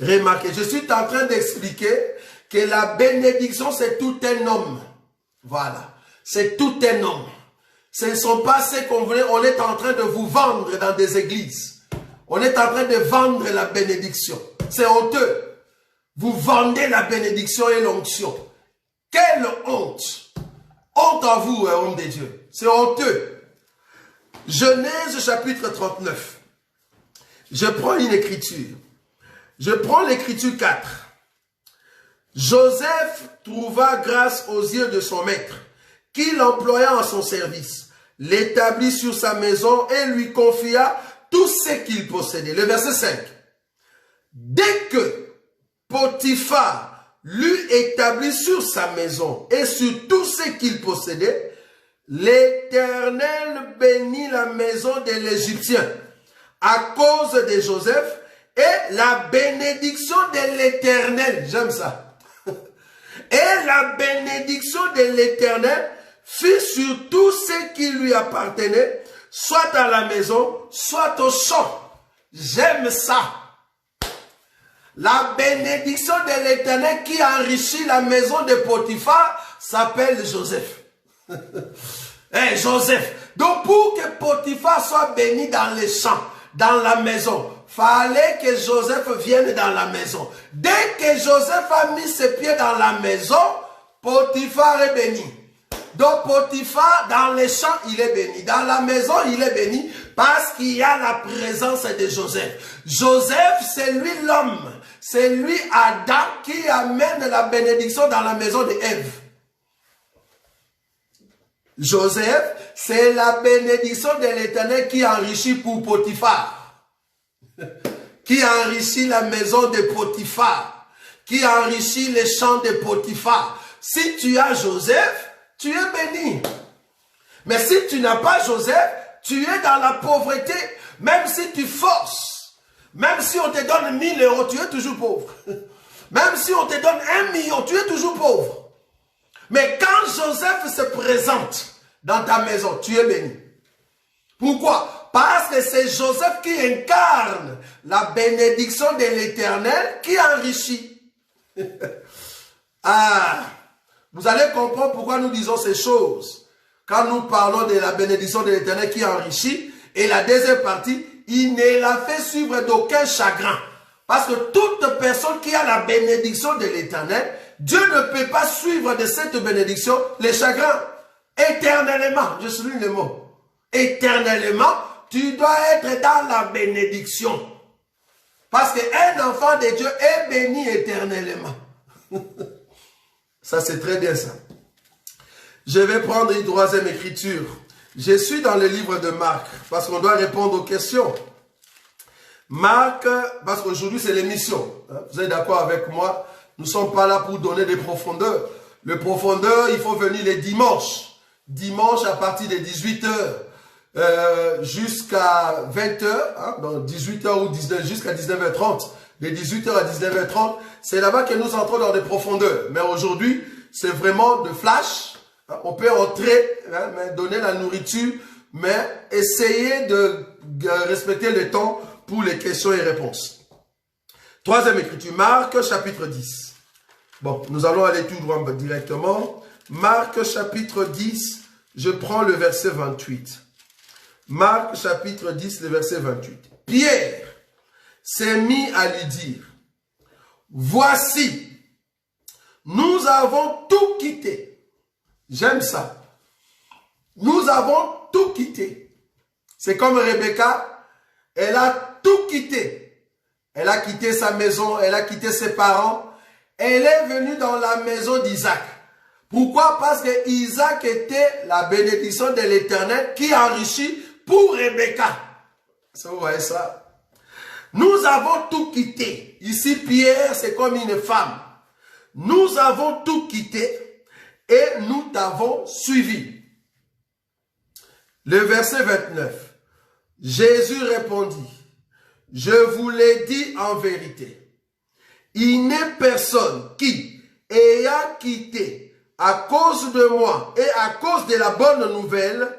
Remarquez, je suis en train d'expliquer que la bénédiction, c'est tout un homme. Voilà. C'est tout un homme. Ce ne sont pas ceux qu'on voulait. On est en train de vous vendre dans des églises. On est en train de vendre la bénédiction. C'est honteux. Vous vendez la bénédiction et l'onction. Quelle honte! Honte à vous, homme de Dieu. C'est honteux. Genèse chapitre 39. Je prends une écriture. Je prends l'écriture 4. Joseph trouva grâce aux yeux de son maître, qui l'employa en son service, l'établit sur sa maison et lui confia tout ce qu'il possédait. Le verset 5. Dès que Potiphar l'eut établi sur sa maison et sur tout ce qu'il possédait, l'Éternel bénit la maison de l'Égyptien à cause de Joseph et la bénédiction de l'Éternel, j'aime ça, et la bénédiction de l'Éternel fut sur tout ce qui lui appartenait, soit à la maison, soit au champ. J'aime ça. La bénédiction de l'Éternel qui enrichit la maison de Potiphar s'appelle Joseph. Joseph. Donc pour que Potiphar soit béni dans les champs, dans la maison, fallait que Joseph vienne dans la maison. Dès que Joseph a mis ses pieds dans la maison, Potiphar est béni. Donc Potiphar, dans les champs, il est béni. Dans la maison, il est béni parce qu'il y a la présence de Joseph. Joseph, c'est lui l'homme. C'est lui, Adam, qui amène la bénédiction dans la maison de Ève. Joseph, c'est la bénédiction de l'Éternel qui enrichit pour Potiphar. Qui enrichit la maison de Potiphar. Qui enrichit les champs de Potiphar. Si tu as Joseph, tu es béni. Mais si tu n'as pas Joseph, tu es dans la pauvreté. Même si tu forces. Même si on te donne 1000 €, tu es toujours pauvre. Même si on te donne 1 million, tu es toujours pauvre. Mais quand Joseph se présente dans ta maison, tu es béni. Pourquoi? Parce que c'est Joseph qui incarne la bénédiction de l'Éternel qui enrichit. Vous allez comprendre pourquoi nous disons ces choses. Quand nous parlons de la bénédiction de l'Éternel qui enrichit, et la deuxième partie, il ne la fait suivre d'aucun chagrin. Parce que toute personne qui a la bénédiction de l'Éternel, Dieu ne peut pas suivre de cette bénédiction les chagrins. Éternellement, je souligne le mot. Éternellement, tu dois être dans la bénédiction. Parce qu'un enfant de Dieu est béni éternellement. Ça, c'est très bien ça. Je vais prendre une troisième écriture. Je suis dans le livre de Marc, parce qu'on doit répondre aux questions. Marc, parce qu'aujourd'hui c'est l'émission. Vous êtes d'accord avec moi? Nous ne sommes pas là pour donner des profondeurs. Le profondeur, il faut venir les dimanches. dimanche à partir de 18h jusqu'à 20h, hein, donc 18h ou 19 jusqu'à 19h30, de 18h à 19h30, c'est là-bas que nous entrons dans des profondeurs. Mais aujourd'hui, c'est vraiment de flash. Hein, on peut entrer, hein, mais donner la nourriture, mais essayer de respecter le temps pour les questions et réponses. Troisième écriture, Marc chapitre 10. Bon, nous allons aller tout droit directement. Marc chapitre 10, je prends le verset 28. Marc chapitre 10, le verset 28. Pierre s'est mis à lui dire, voici, nous avons tout quitté. J'aime ça. Nous avons tout quitté. C'est comme Rebecca, elle a tout quitté. Elle a quitté sa maison, elle a quitté ses parents. Elle est venue dans la maison d'Isaac. Pourquoi? Parce que Isaac était la bénédiction de l'Éternel qui enrichit pour Rebecca. Vous voyez ça? Nous avons tout quitté. Ici, Pierre, c'est comme une femme. Nous avons tout quitté et nous t'avons suivi. Le verset 29. Jésus répondit, je vous l'ai dit en vérité. Il n'est personne qui, ayant quitté à cause de moi et à cause de la bonne nouvelle,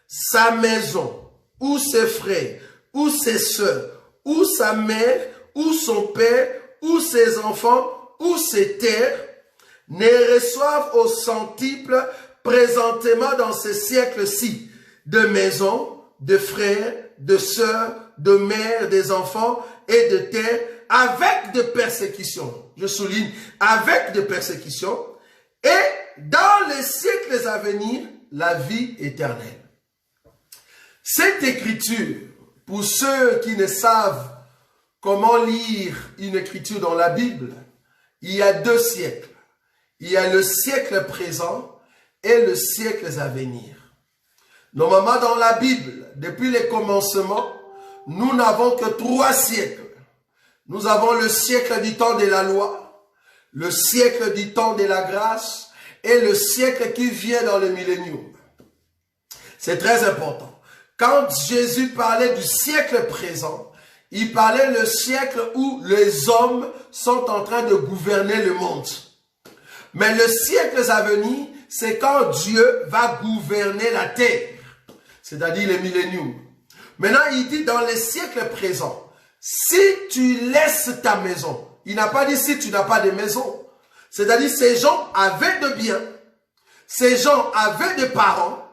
sa maison, ou ses frères, ou ses soeurs, ou sa mère, ou son père, ou ses enfants, ou ses terres, ne reçoivent au centuple présentement dans ce siècle-ci de maisons, de frères, de sœurs, de mères, des enfants et de terres, avec de persécutions. Je souligne, avec de persécutions, et dans les siècles à venir, la vie éternelle. Cette écriture, pour ceux qui ne savent comment lire une écriture dans la Bible, il y a 2 siècles. Il y a le siècle présent et le siècle à venir. Normalement, dans la Bible, depuis les commencements, nous n'avons que 3 siècles. Nous avons le siècle du temps de la loi, le siècle du temps de la grâce et le siècle qui vient dans le millénium. C'est très important. Quand Jésus parlait du siècle présent, il parlait le siècle où les hommes sont en train de gouverner le monde. Mais le siècle à venir, c'est quand Dieu va gouverner la terre, c'est-à-dire le millénium. Maintenant, il dit dans les siècles présents, si tu laisses ta maison, il n'a pas dit si tu n'as pas de maison. C'est-à-dire ces gens avaient de biens, ces gens avaient des parents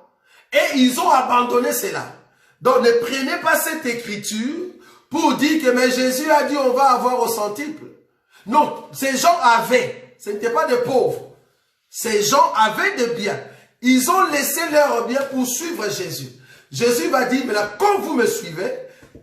et ils ont abandonné cela. Donc ne prenez pas cette écriture pour dire que mais Jésus a dit on va avoir au centuple. Non, ces gens avaient, ce n'étaient pas des pauvres. Ces gens avaient de biens. Ils ont laissé leurs biens pour suivre Jésus. Jésus va dire, mais là, quand vous me suivez,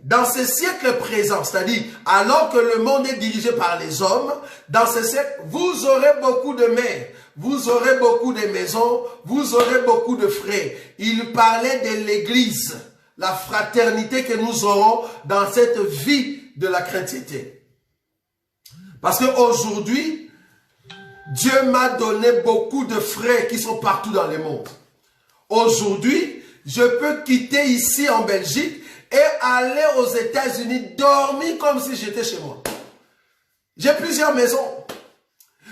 dans ce siècle présent, c'est-à-dire alors que le monde est dirigé par les hommes, dans ce siècle, vous aurez beaucoup de mères, vous aurez beaucoup de maisons, vous aurez beaucoup de frères. Il parlait de l'Église, la fraternité que nous aurons dans cette vie de la chrétienté. Parce qu'aujourd'hui, Dieu m'a donné beaucoup de frères qui sont partout dans le monde. Aujourd'hui, je peux quitter ici en Belgique et aller aux États-Unis, dormir comme si j'étais chez moi. J'ai plusieurs maisons.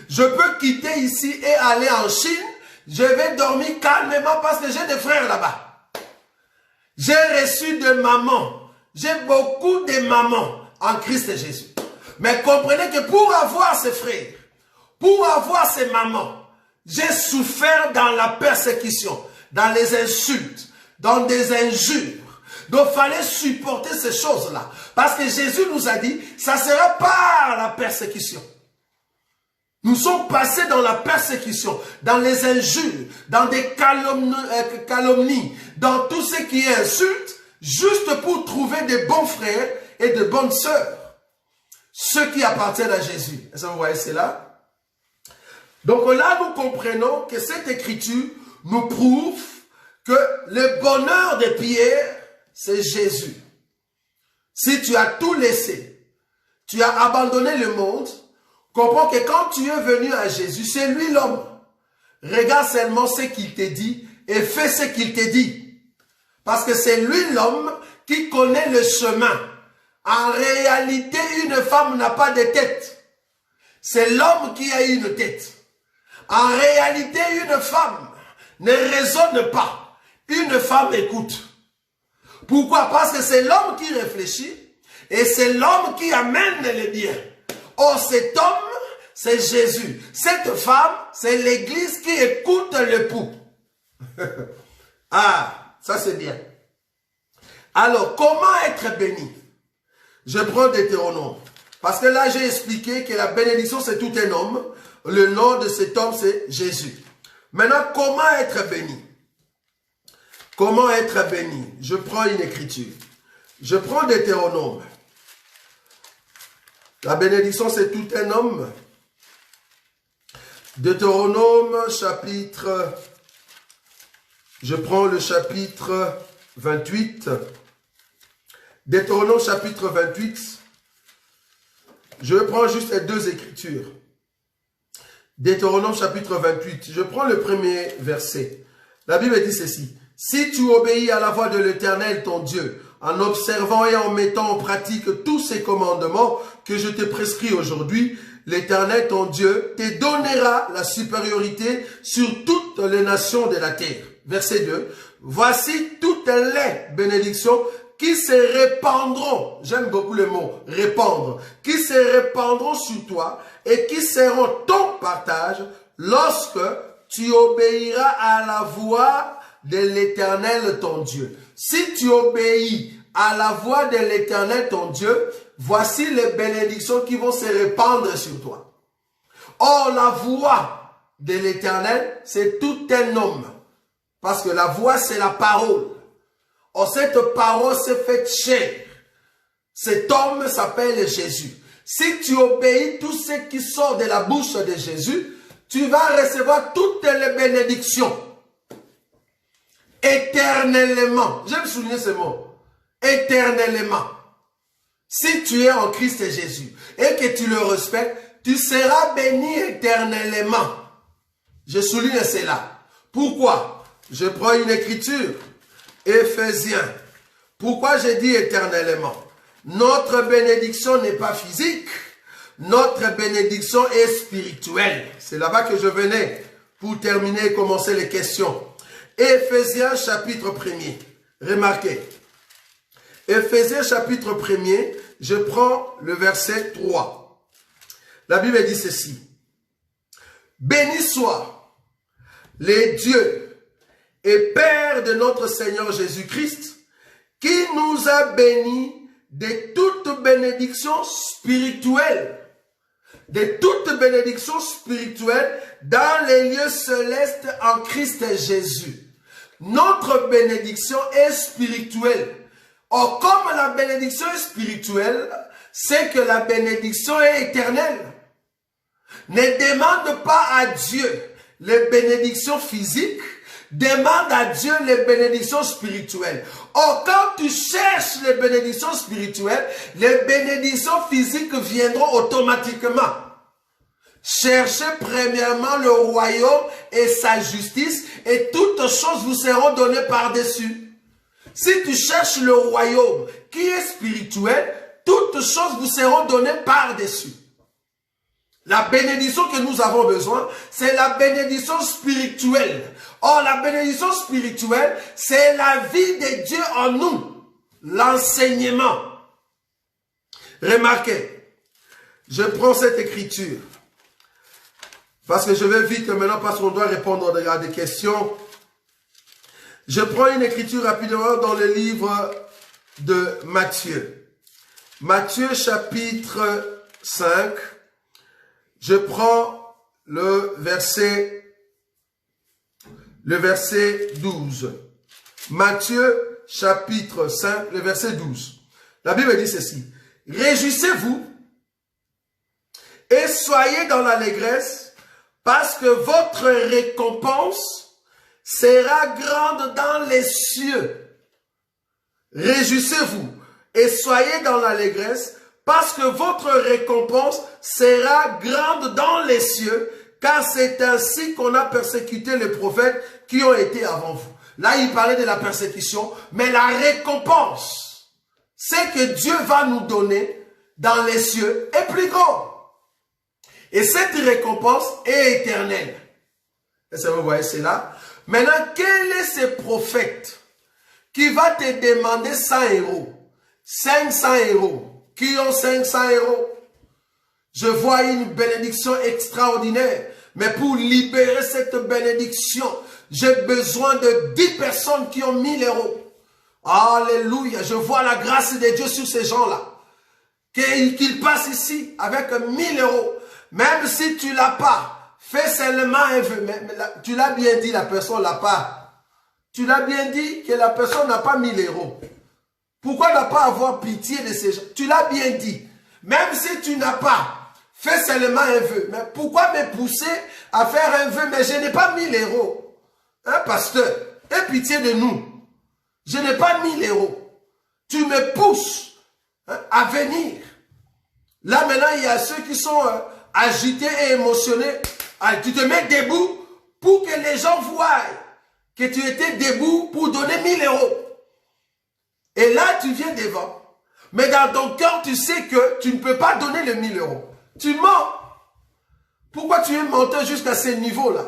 Je peux quitter ici et aller en Chine. Je vais dormir calmement parce que j'ai des frères là-bas. J'ai reçu de mamans. J'ai beaucoup de mamans en Christ Jésus. Mais comprenez que pour avoir ces frères, pour avoir ces mamans, j'ai souffert dans la persécution, dans les insultes, dans des injures. Donc, il fallait supporter ces choses-là. Parce que Jésus nous a dit, ça sera par la persécution. Nous sommes passés dans la persécution, dans les injures, dans des calomnies, dans tout ce qui est insulte, juste pour trouver des bons frères et de bonnes sœurs. Ceux qui appartiennent à Jésus. Est-ce que vous voyez cela? Donc là, nous comprenons que cette écriture nous prouve que le bonheur de Pierre, c'est Jésus. Si tu as tout laissé, tu as abandonné le monde, comprends que quand tu es venu à Jésus, c'est lui l'homme. Regarde seulement ce qu'il te dit et fais ce qu'il te dit. Parce que c'est lui l'homme qui connaît le chemin. En réalité, une femme n'a pas de tête. C'est l'homme qui a une tête. En réalité, une femme ne raisonne pas. Une femme écoute. Pourquoi? Parce que c'est l'homme qui réfléchit et c'est l'homme qui amène les biens. Or, cet homme, c'est Jésus. Cette femme, c'est l'église qui écoute l'époux. Ah, ça c'est bien. Alors, comment être béni? Je prends Deutéronome. Parce que là, j'ai expliqué que la bénédiction, c'est tout un homme. Le nom de cet homme, c'est Jésus. Maintenant, comment être béni? Comment être béni? Je prends une écriture. Je prends Deutéronome. La bénédiction, c'est tout un homme. Deutéronome, chapitre... Je prends le chapitre 28. Deutéronome, chapitre 28. Je prends juste les deux écritures. Deutéronome, chapitre 28. Je prends le premier verset. La Bible dit ceci. Si tu obéis à la voix de l'Éternel, ton Dieu, en observant et en mettant en pratique tous ces commandements que je te prescris aujourd'hui, l'Éternel, ton Dieu, te donnera la supériorité sur toutes les nations de la terre. Verset 2. Voici toutes les bénédictions qui se répandront, j'aime beaucoup le mot répandre, qui se répandront sur toi et qui seront ton partage lorsque tu obéiras à la voix de l'Éternel ton Dieu. Si tu obéis à la voix de l'Éternel ton Dieu, voici les bénédictions qui vont se répandre sur toi. Or, la voix de l'Éternel, c'est tout un homme. Parce que la voix, c'est la parole. Or, cette parole s'est faite chair. Cet homme s'appelle Jésus. Si tu obéis tout ce qui sort de la bouche de Jésus, tu vas recevoir toutes les bénédictions. Éternellement. J'aime souligner ce mot. Éternellement. Si tu es en Christ Jésus et que tu le respectes, tu seras béni éternellement. Je souligne cela. Pourquoi? Je prends une écriture. Éphésiens. Pourquoi j'ai dit éternellement? Notre bénédiction n'est pas physique. Notre bénédiction est spirituelle. C'est là-bas que je venais pour terminer et commencer les questions. Éphésiens chapitre 1er. Remarquez. Éphésiens chapitre 1er, je prends le verset 3. La Bible dit ceci. Béni soit les dieux et Père de notre Seigneur Jésus-Christ, qui nous a bénis de toute bénédiction spirituelle, dans les lieux célestes en Christ Jésus. Notre bénédiction est spirituelle. Or, comme la bénédiction est spirituelle, c'est que la bénédiction est éternelle. Ne demande pas à Dieu les bénédictions physiques, demande à Dieu les bénédictions spirituelles. Or, quand tu cherches les bénédictions spirituelles, les bénédictions physiques viendront automatiquement. Cherchez premièrement le royaume et sa justice, et toutes choses vous seront données par-dessus. Si tu cherches le royaume qui est spirituel, toutes choses vous seront données par-dessus. La bénédiction que nous avons besoin, c'est la bénédiction spirituelle. Or, la bénédiction spirituelle, c'est la vie de Dieu en nous. L'enseignement. Remarquez, je prends cette écriture. Parce que je vais vite maintenant, parce qu'on doit répondre à des questions. Je prends une écriture rapidement dans le livre de Matthieu. Matthieu chapitre 5. Je prends le verset 12. Matthieu chapitre 5, le verset 12. La Bible dit ceci. Réjouissez-vous et soyez dans l'allégresse parce que votre récompense sera grande dans les cieux. Réjouissez-vous et soyez dans l'allégresse parce que votre récompense sera grande dans les cieux, car c'est ainsi qu'on a persécuté les prophètes qui ont été avant vous. Là, il parlait de la persécution, mais la récompense, c'est que Dieu va nous donner dans les cieux est plus grand. Et cette récompense est éternelle. Est-ce que vous voyez cela? Maintenant, quel est ce prophète qui va te demander 100 €, 500 €, qui ont 500 €? Je vois une bénédiction extraordinaire. Mais pour libérer cette bénédiction, j'ai besoin de 10 personnes qui ont 1000 €. Alléluia. Je vois la grâce de Dieu sur ces gens-là. Qu'ils passent ici avec 1000 €. Même si tu ne l'as pas, fais seulement un vœu. Tu l'as bien dit, la personne ne l'a pas. Tu l'as bien dit que la personne n'a pas 1000 €. Pourquoi ne pas avoir pitié de ces gens? Tu l'as bien dit. Même si tu n'as pas, fais seulement un vœu. Mais pourquoi me pousser à faire un vœu? Mais je n'ai pas 1000 €. Hein, pasteur? Aie pitié de nous. Je n'ai pas 1000 €. Tu me pousses à venir. Là maintenant, il y a ceux qui sont agités et émotionnés. Tu te mets debout pour que les gens voient que tu étais debout pour donner 1000 €. Et là, tu viens devant. Mais dans ton cœur, tu sais que tu ne peux pas donner les 1000 €. Tu mens. Pourquoi tu es menteur jusqu'à ce niveau-là?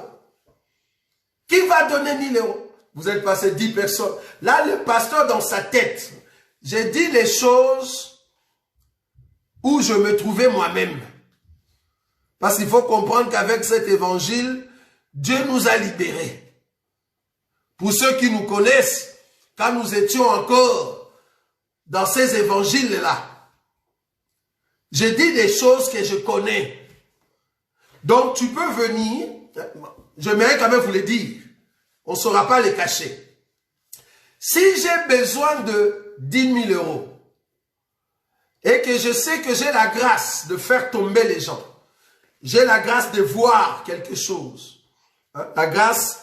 Qui va donner 1000 €? Vous êtes passé 10 personnes. Là, le pasteur dans sa tête, j'ai dit les choses où je me trouvais moi-même. Parce qu'il faut comprendre qu'avec cet évangile, Dieu nous a libérés. Pour ceux qui nous connaissent, quand nous étions encore dans ces évangiles-là, j'ai dit des choses que je connais. Donc tu peux venir, j'aimerais quand même vous le dire, on ne saura pas les cacher. Si j'ai besoin de 10 000 € et que je sais que j'ai la grâce de faire tomber les gens, j'ai la grâce de voir quelque chose, hein, la grâce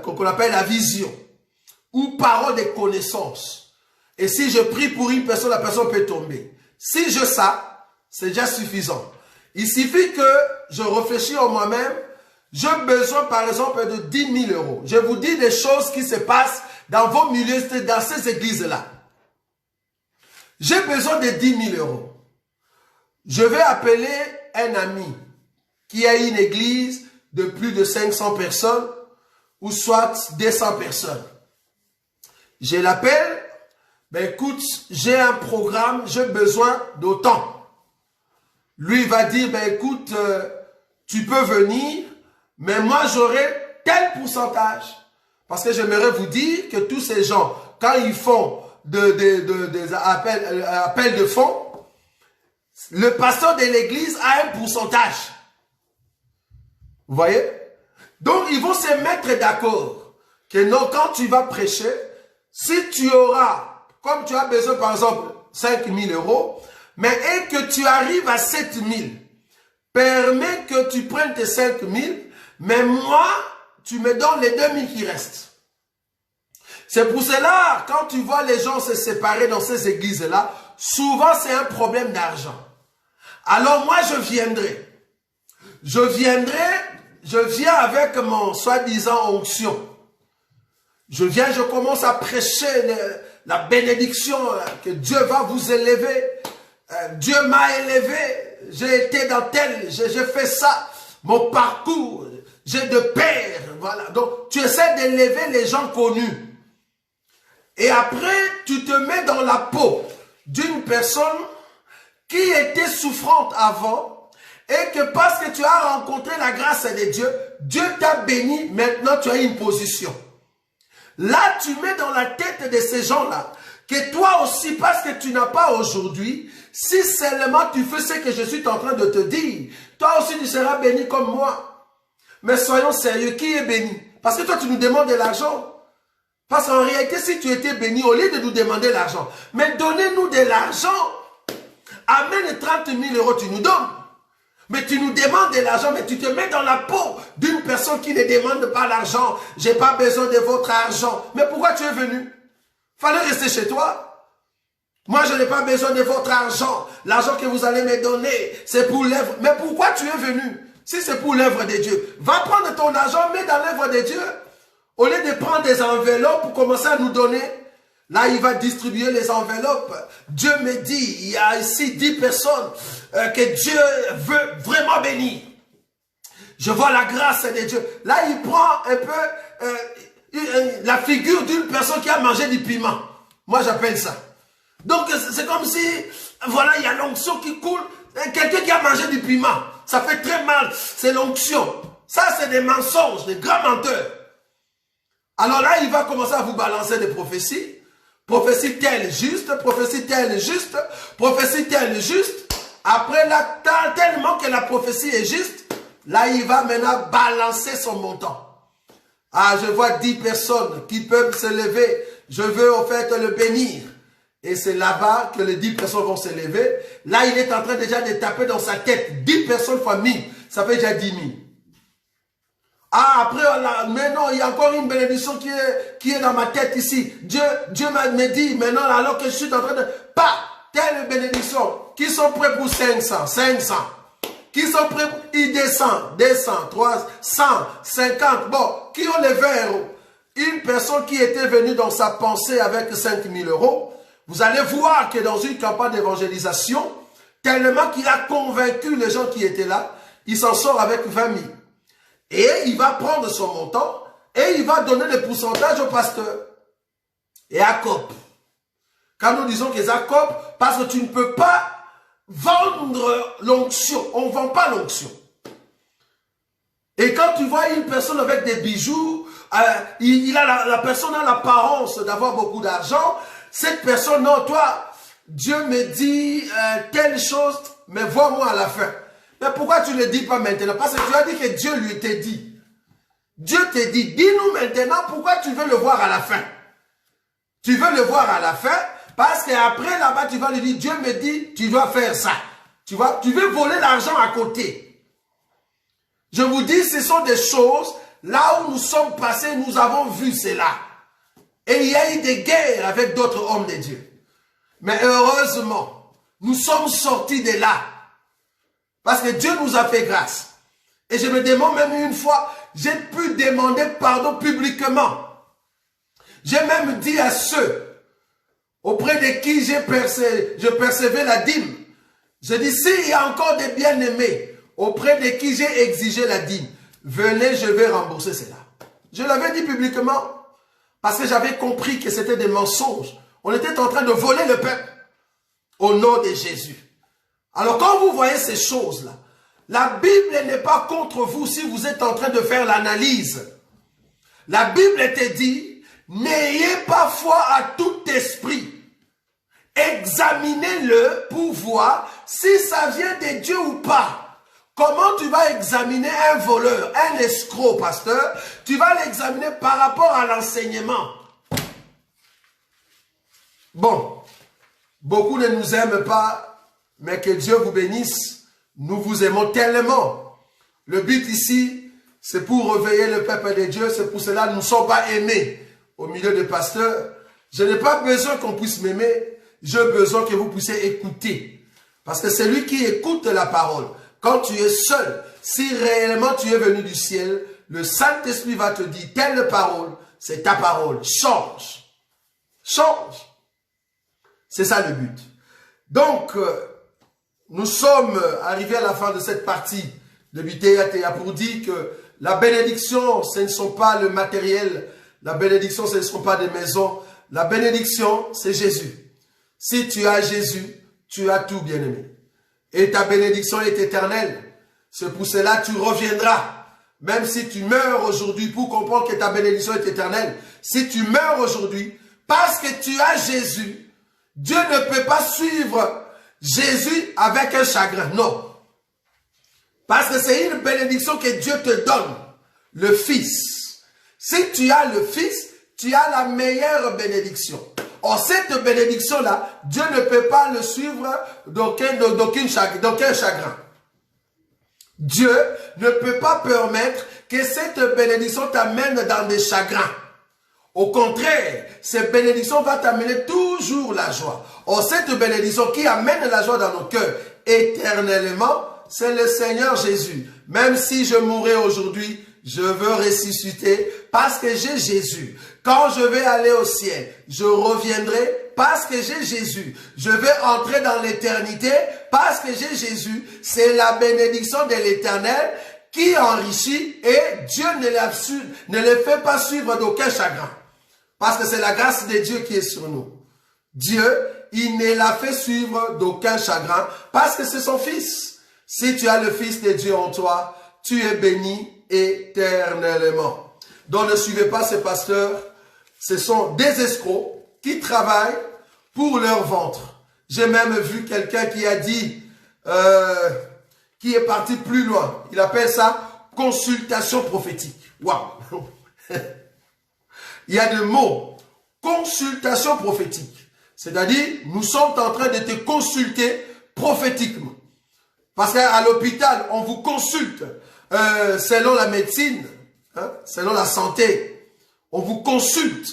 qu'on appelle la vision, ou parole de connaissance. Et si je prie pour une personne, la personne peut tomber. Si je sais, c'est déjà suffisant. Il suffit que je réfléchisse en moi-même. J'ai besoin, par exemple, de 10 000 €. Je vous dis des choses qui se passent dans vos milieux, dans ces églises-là. J'ai besoin de 10 000 €. Je vais appeler un ami qui a une église de plus de 500 personnes ou soit 200 personnes. Je l'appelle. Ben écoute, j'ai un programme, j'ai besoin d'autant. Lui va dire, ben écoute, tu peux venir, mais moi j'aurai tel pourcentage. Parce que j'aimerais vous dire que tous ces gens, quand ils font des appels de fonds, le pasteur de l'église a un pourcentage. Vous voyez? Donc ils vont se mettre d'accord que non, quand tu vas prêcher, si tu auras, comme tu as besoin par exemple 5 000 €, mais et que tu arrives à 7 000, permets que tu prennes tes 5 000, mais moi, tu me donnes les 2 000 qui restent. C'est pour cela, quand tu vois les gens se séparer dans ces églises-là, souvent c'est un problème d'argent. Alors moi, je viendrai. Je viens avec mon soi-disant onction. Je viens, je commence à prêcher la bénédiction que Dieu va vous élever. Dieu m'a élevé. J'ai été dans tel, j'ai fait ça. Mon parcours, j'ai de père. Voilà. Donc, tu essaies d'élever les gens connus. Et après, tu te mets dans la peau d'une personne qui était souffrante avant et que parce que tu as rencontré la grâce de Dieu, Dieu t'a béni, maintenant tu as une position. Là, tu mets dans la tête de ces gens-là que toi aussi, parce que tu n'as pas aujourd'hui, si seulement tu fais ce que je suis en train de te dire, toi aussi tu seras béni comme moi. Mais soyons sérieux, qui est béni? Parce que toi tu nous demandes de l'argent. Parce qu'en réalité, si tu étais béni, au lieu de nous demander l'argent, mais donnez-nous de l'argent. Amène 30 000 €, tu nous donnes. Mais tu nous demandes de l'argent, mais tu te mets dans la peau d'une personne qui ne demande pas l'argent. J'ai pas besoin de votre argent. Mais pourquoi tu es venu? Fallait rester chez toi. Moi, je n'ai pas besoin de votre argent. L'argent que vous allez me donner, c'est pour l'œuvre. Mais pourquoi tu es venu? Si c'est pour l'œuvre de Dieu, va prendre ton argent, mets dans l'œuvre de Dieu. Au lieu de prendre des enveloppes pour commencer à nous donner, là, il va distribuer les enveloppes. Dieu me dit, il y a ici 10 personnes que Dieu veut vraiment bénir. Je vois la grâce de Dieu. Là, il prend un peu la figure d'une personne qui a mangé du piment. Moi, j'appelle ça. Donc, c'est comme si, voilà, il y a l'onction qui coule. Quelqu'un qui a mangé du piment, ça fait très mal. C'est l'onction. Ça, c'est des mensonges, des grands menteurs. Alors là, il va commencer à vous balancer des prophéties. Prophétie telle juste, prophétie telle juste, prophétie telle juste. Après là, tellement que la prophétie est juste, là, il va maintenant balancer son montant. Ah, je vois 10 personnes qui peuvent se lever. Je veux au fait le bénir. Et c'est là-bas que les 10 personnes vont se lever. Là, il est en train déjà de taper dans sa tête. 10 personnes fois 1000, ça fait déjà 10 000. Ah, après, mais non, il y a encore une bénédiction qui est dans ma tête ici. Dieu me dit, maintenant, alors que je suis en train de... Pas telle bénédiction. Qui sont prêts pour 500? 500. Qui sont prêts? Ils descendent. 300, 100, 50. Bon, qui ont les 20 euros? Une personne qui était venue dans sa pensée avec 5 000 euros, vous allez voir que dans une campagne d'évangélisation, tellement qu'il a convaincu les gens qui étaient là, il s'en sort avec 20 000. Et il va prendre son montant et il va donner le pourcentage au pasteur. Et à COP. Quand nous disons qu'ils à COP, parce que tu ne peux pas vendre l'onction. On ne vend pas l'onction. Et quand tu vois une personne avec des bijoux, la personne a l'apparence d'avoir beaucoup d'argent. Cette personne, non, toi, Dieu me dit telle chose, mais vois-moi à la fin. Mais pourquoi tu ne le dis pas maintenant? Parce que tu as dit que Dieu lui t'a dit. Dieu te dit, dis-nous maintenant pourquoi tu veux le voir à la fin. Tu veux le voir à la fin, parce qu'après là-bas, tu vas lui dire, Dieu me dit, tu dois faire ça. Tu vois, tu veux voler l'argent à côté. Je vous dis, ce sont des choses, là où nous sommes passés, nous avons vu cela. Et il y a eu des guerres avec d'autres hommes de Dieu. Mais heureusement, nous sommes sortis de là. Parce que Dieu nous a fait grâce. Et je me demande même une fois, j'ai pu demander pardon publiquement. J'ai même dit à ceux auprès de qui je percevais la dîme. Je dis, s'il y a encore des bien-aimés auprès de qui j'ai exigé la dîme, venez, je vais rembourser cela. Je l'avais dit publiquement parce que j'avais compris que c'était des mensonges. On était en train de voler le peuple au nom de Jésus. Alors quand vous voyez ces choses-là, la Bible n'est pas contre vous si vous êtes en train de faire l'analyse. La Bible te dit, n'ayez pas foi à tout esprit. Examinez-le pour voir si ça vient de Dieu ou pas. Comment tu vas examiner un voleur, un escroc, pasteur? Tu vas l'examiner par rapport à l'enseignement. Bon, beaucoup ne nous aiment pas. Mais que Dieu vous bénisse. Nous vous aimons tellement. Le but ici, c'est pour réveiller le peuple de Dieu. C'est pour cela que nous ne sommes pas aimés au milieu des pasteurs. Je n'ai pas besoin qu'on puisse m'aimer. J'ai besoin que vous puissiez écouter. Parce que c'est lui qui écoute la parole. Quand tu es seul, si réellement tu es venu du ciel, le Saint-Esprit va te dire, telle parole, c'est ta parole. Change. Change. C'est ça le but. Donc, nous sommes arrivés à la fin de cette partie de Bitéa pour dire que la bénédiction, ce ne sont pas le matériel. La bénédiction, ce ne sont pas des maisons. La bénédiction, c'est Jésus. Si tu as Jésus, tu as tout, bien-aimé. Et ta bénédiction est éternelle. C'est pour cela que tu reviendras. Même si tu meurs aujourd'hui, pour comprendre que ta bénédiction est éternelle. Si tu meurs aujourd'hui, parce que tu as Jésus, Dieu ne peut pas suivre Jésus avec un chagrin, non. Parce que c'est une bénédiction que Dieu te donne, le Fils. Si tu as le Fils, tu as la meilleure bénédiction. Or, cette bénédiction-là, Dieu ne peut pas le suivre d'aucun chagrin. Dieu ne peut pas permettre que cette bénédiction t'amène dans des chagrins. Au contraire, cette bénédiction va t'amener toujours la joie. Or, cette bénédiction qui amène la joie dans nos cœurs éternellement, c'est le Seigneur Jésus. Même si je mourrais aujourd'hui, je veux ressusciter parce que j'ai Jésus. Quand je vais aller au ciel, je reviendrai parce que j'ai Jésus. Je vais entrer dans l'éternité parce que j'ai Jésus. C'est la bénédiction de l'Éternel qui enrichit et Dieu ne les fait pas suivre d'aucun chagrin. Parce que c'est la grâce de Dieu qui est sur nous. Dieu, il ne l'a fait suivre d'aucun chagrin parce que c'est son Fils. Si tu as le Fils de Dieu en toi, tu es béni éternellement. Donc ne suivez pas ces pasteurs. Ce sont des escrocs qui travaillent pour leur ventre. J'ai même vu quelqu'un qui a dit, qui est parti plus loin. Il appelle ça consultation prophétique. Waouh! Il y a des mots. Consultation prophétique. C'est-à-dire, nous sommes en train de te consulter prophétiquement. Parce qu'à l'hôpital, on vous consulte selon la médecine, hein, selon la santé. On vous consulte.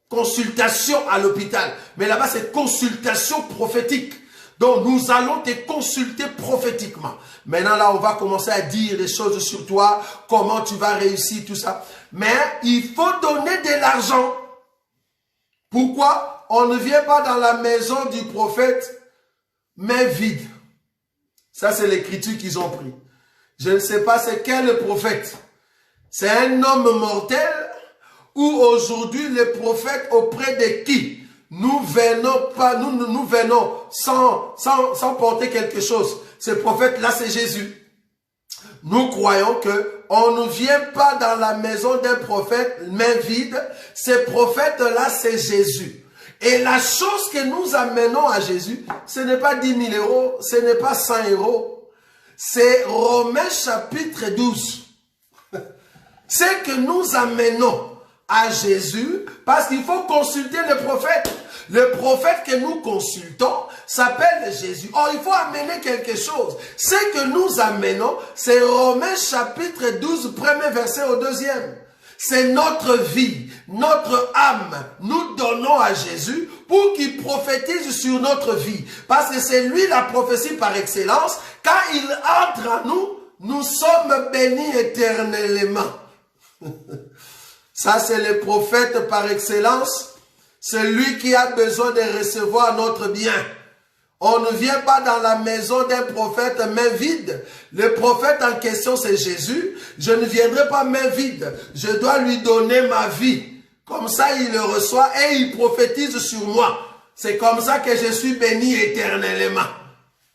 Consultation à l'hôpital. Mais là-bas, c'est consultation prophétique. Donc, nous allons te consulter prophétiquement. Maintenant, là, on va commencer à dire des choses sur toi, comment tu vas réussir, tout ça. Mais il faut donner de l'argent. Pourquoi? On ne vient pas dans la maison du prophète, main vide. Ça, c'est l'écriture qu'ils ont pris. Je ne sais pas c'est quel prophète. C'est un homme mortel ou aujourd'hui le prophète auprès de qui nous venons pas, nous venons sans porter quelque chose. Ce prophète-là, c'est Jésus. Nous croyons que on ne vient pas dans la maison d'un prophète main vide. Ce prophète-là, c'est Jésus. Et la chose que nous amenons à Jésus, ce n'est pas 10 000 euros, ce n'est pas 100 euros. C'est Romains chapitre 12. C'est que nous amenons à Jésus parce qu'il faut consulter le prophète. Le prophète que nous consultons s'appelle Jésus. Or, il faut amener quelque chose. Ce que nous amenons, c'est Romains chapitre 12, premier verset au 2e. C'est notre vie, notre âme. Nous donnons à Jésus pour qu'il prophétise sur notre vie. Parce que c'est lui la prophétie par excellence. Quand il entre en nous, nous sommes bénis éternellement. Ça, c'est le prophète par excellence. C'est lui qui a besoin de recevoir notre bien. On ne vient pas dans la maison d'un prophète main vide. Le prophète en question, c'est Jésus. Je ne viendrai pas main vide. Je dois lui donner ma vie. Comme ça, il le reçoit et il prophétise sur moi. C'est comme ça que je suis béni éternellement.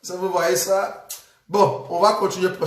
Ça, vous voyez ça? Bon, on va continuer prochainement.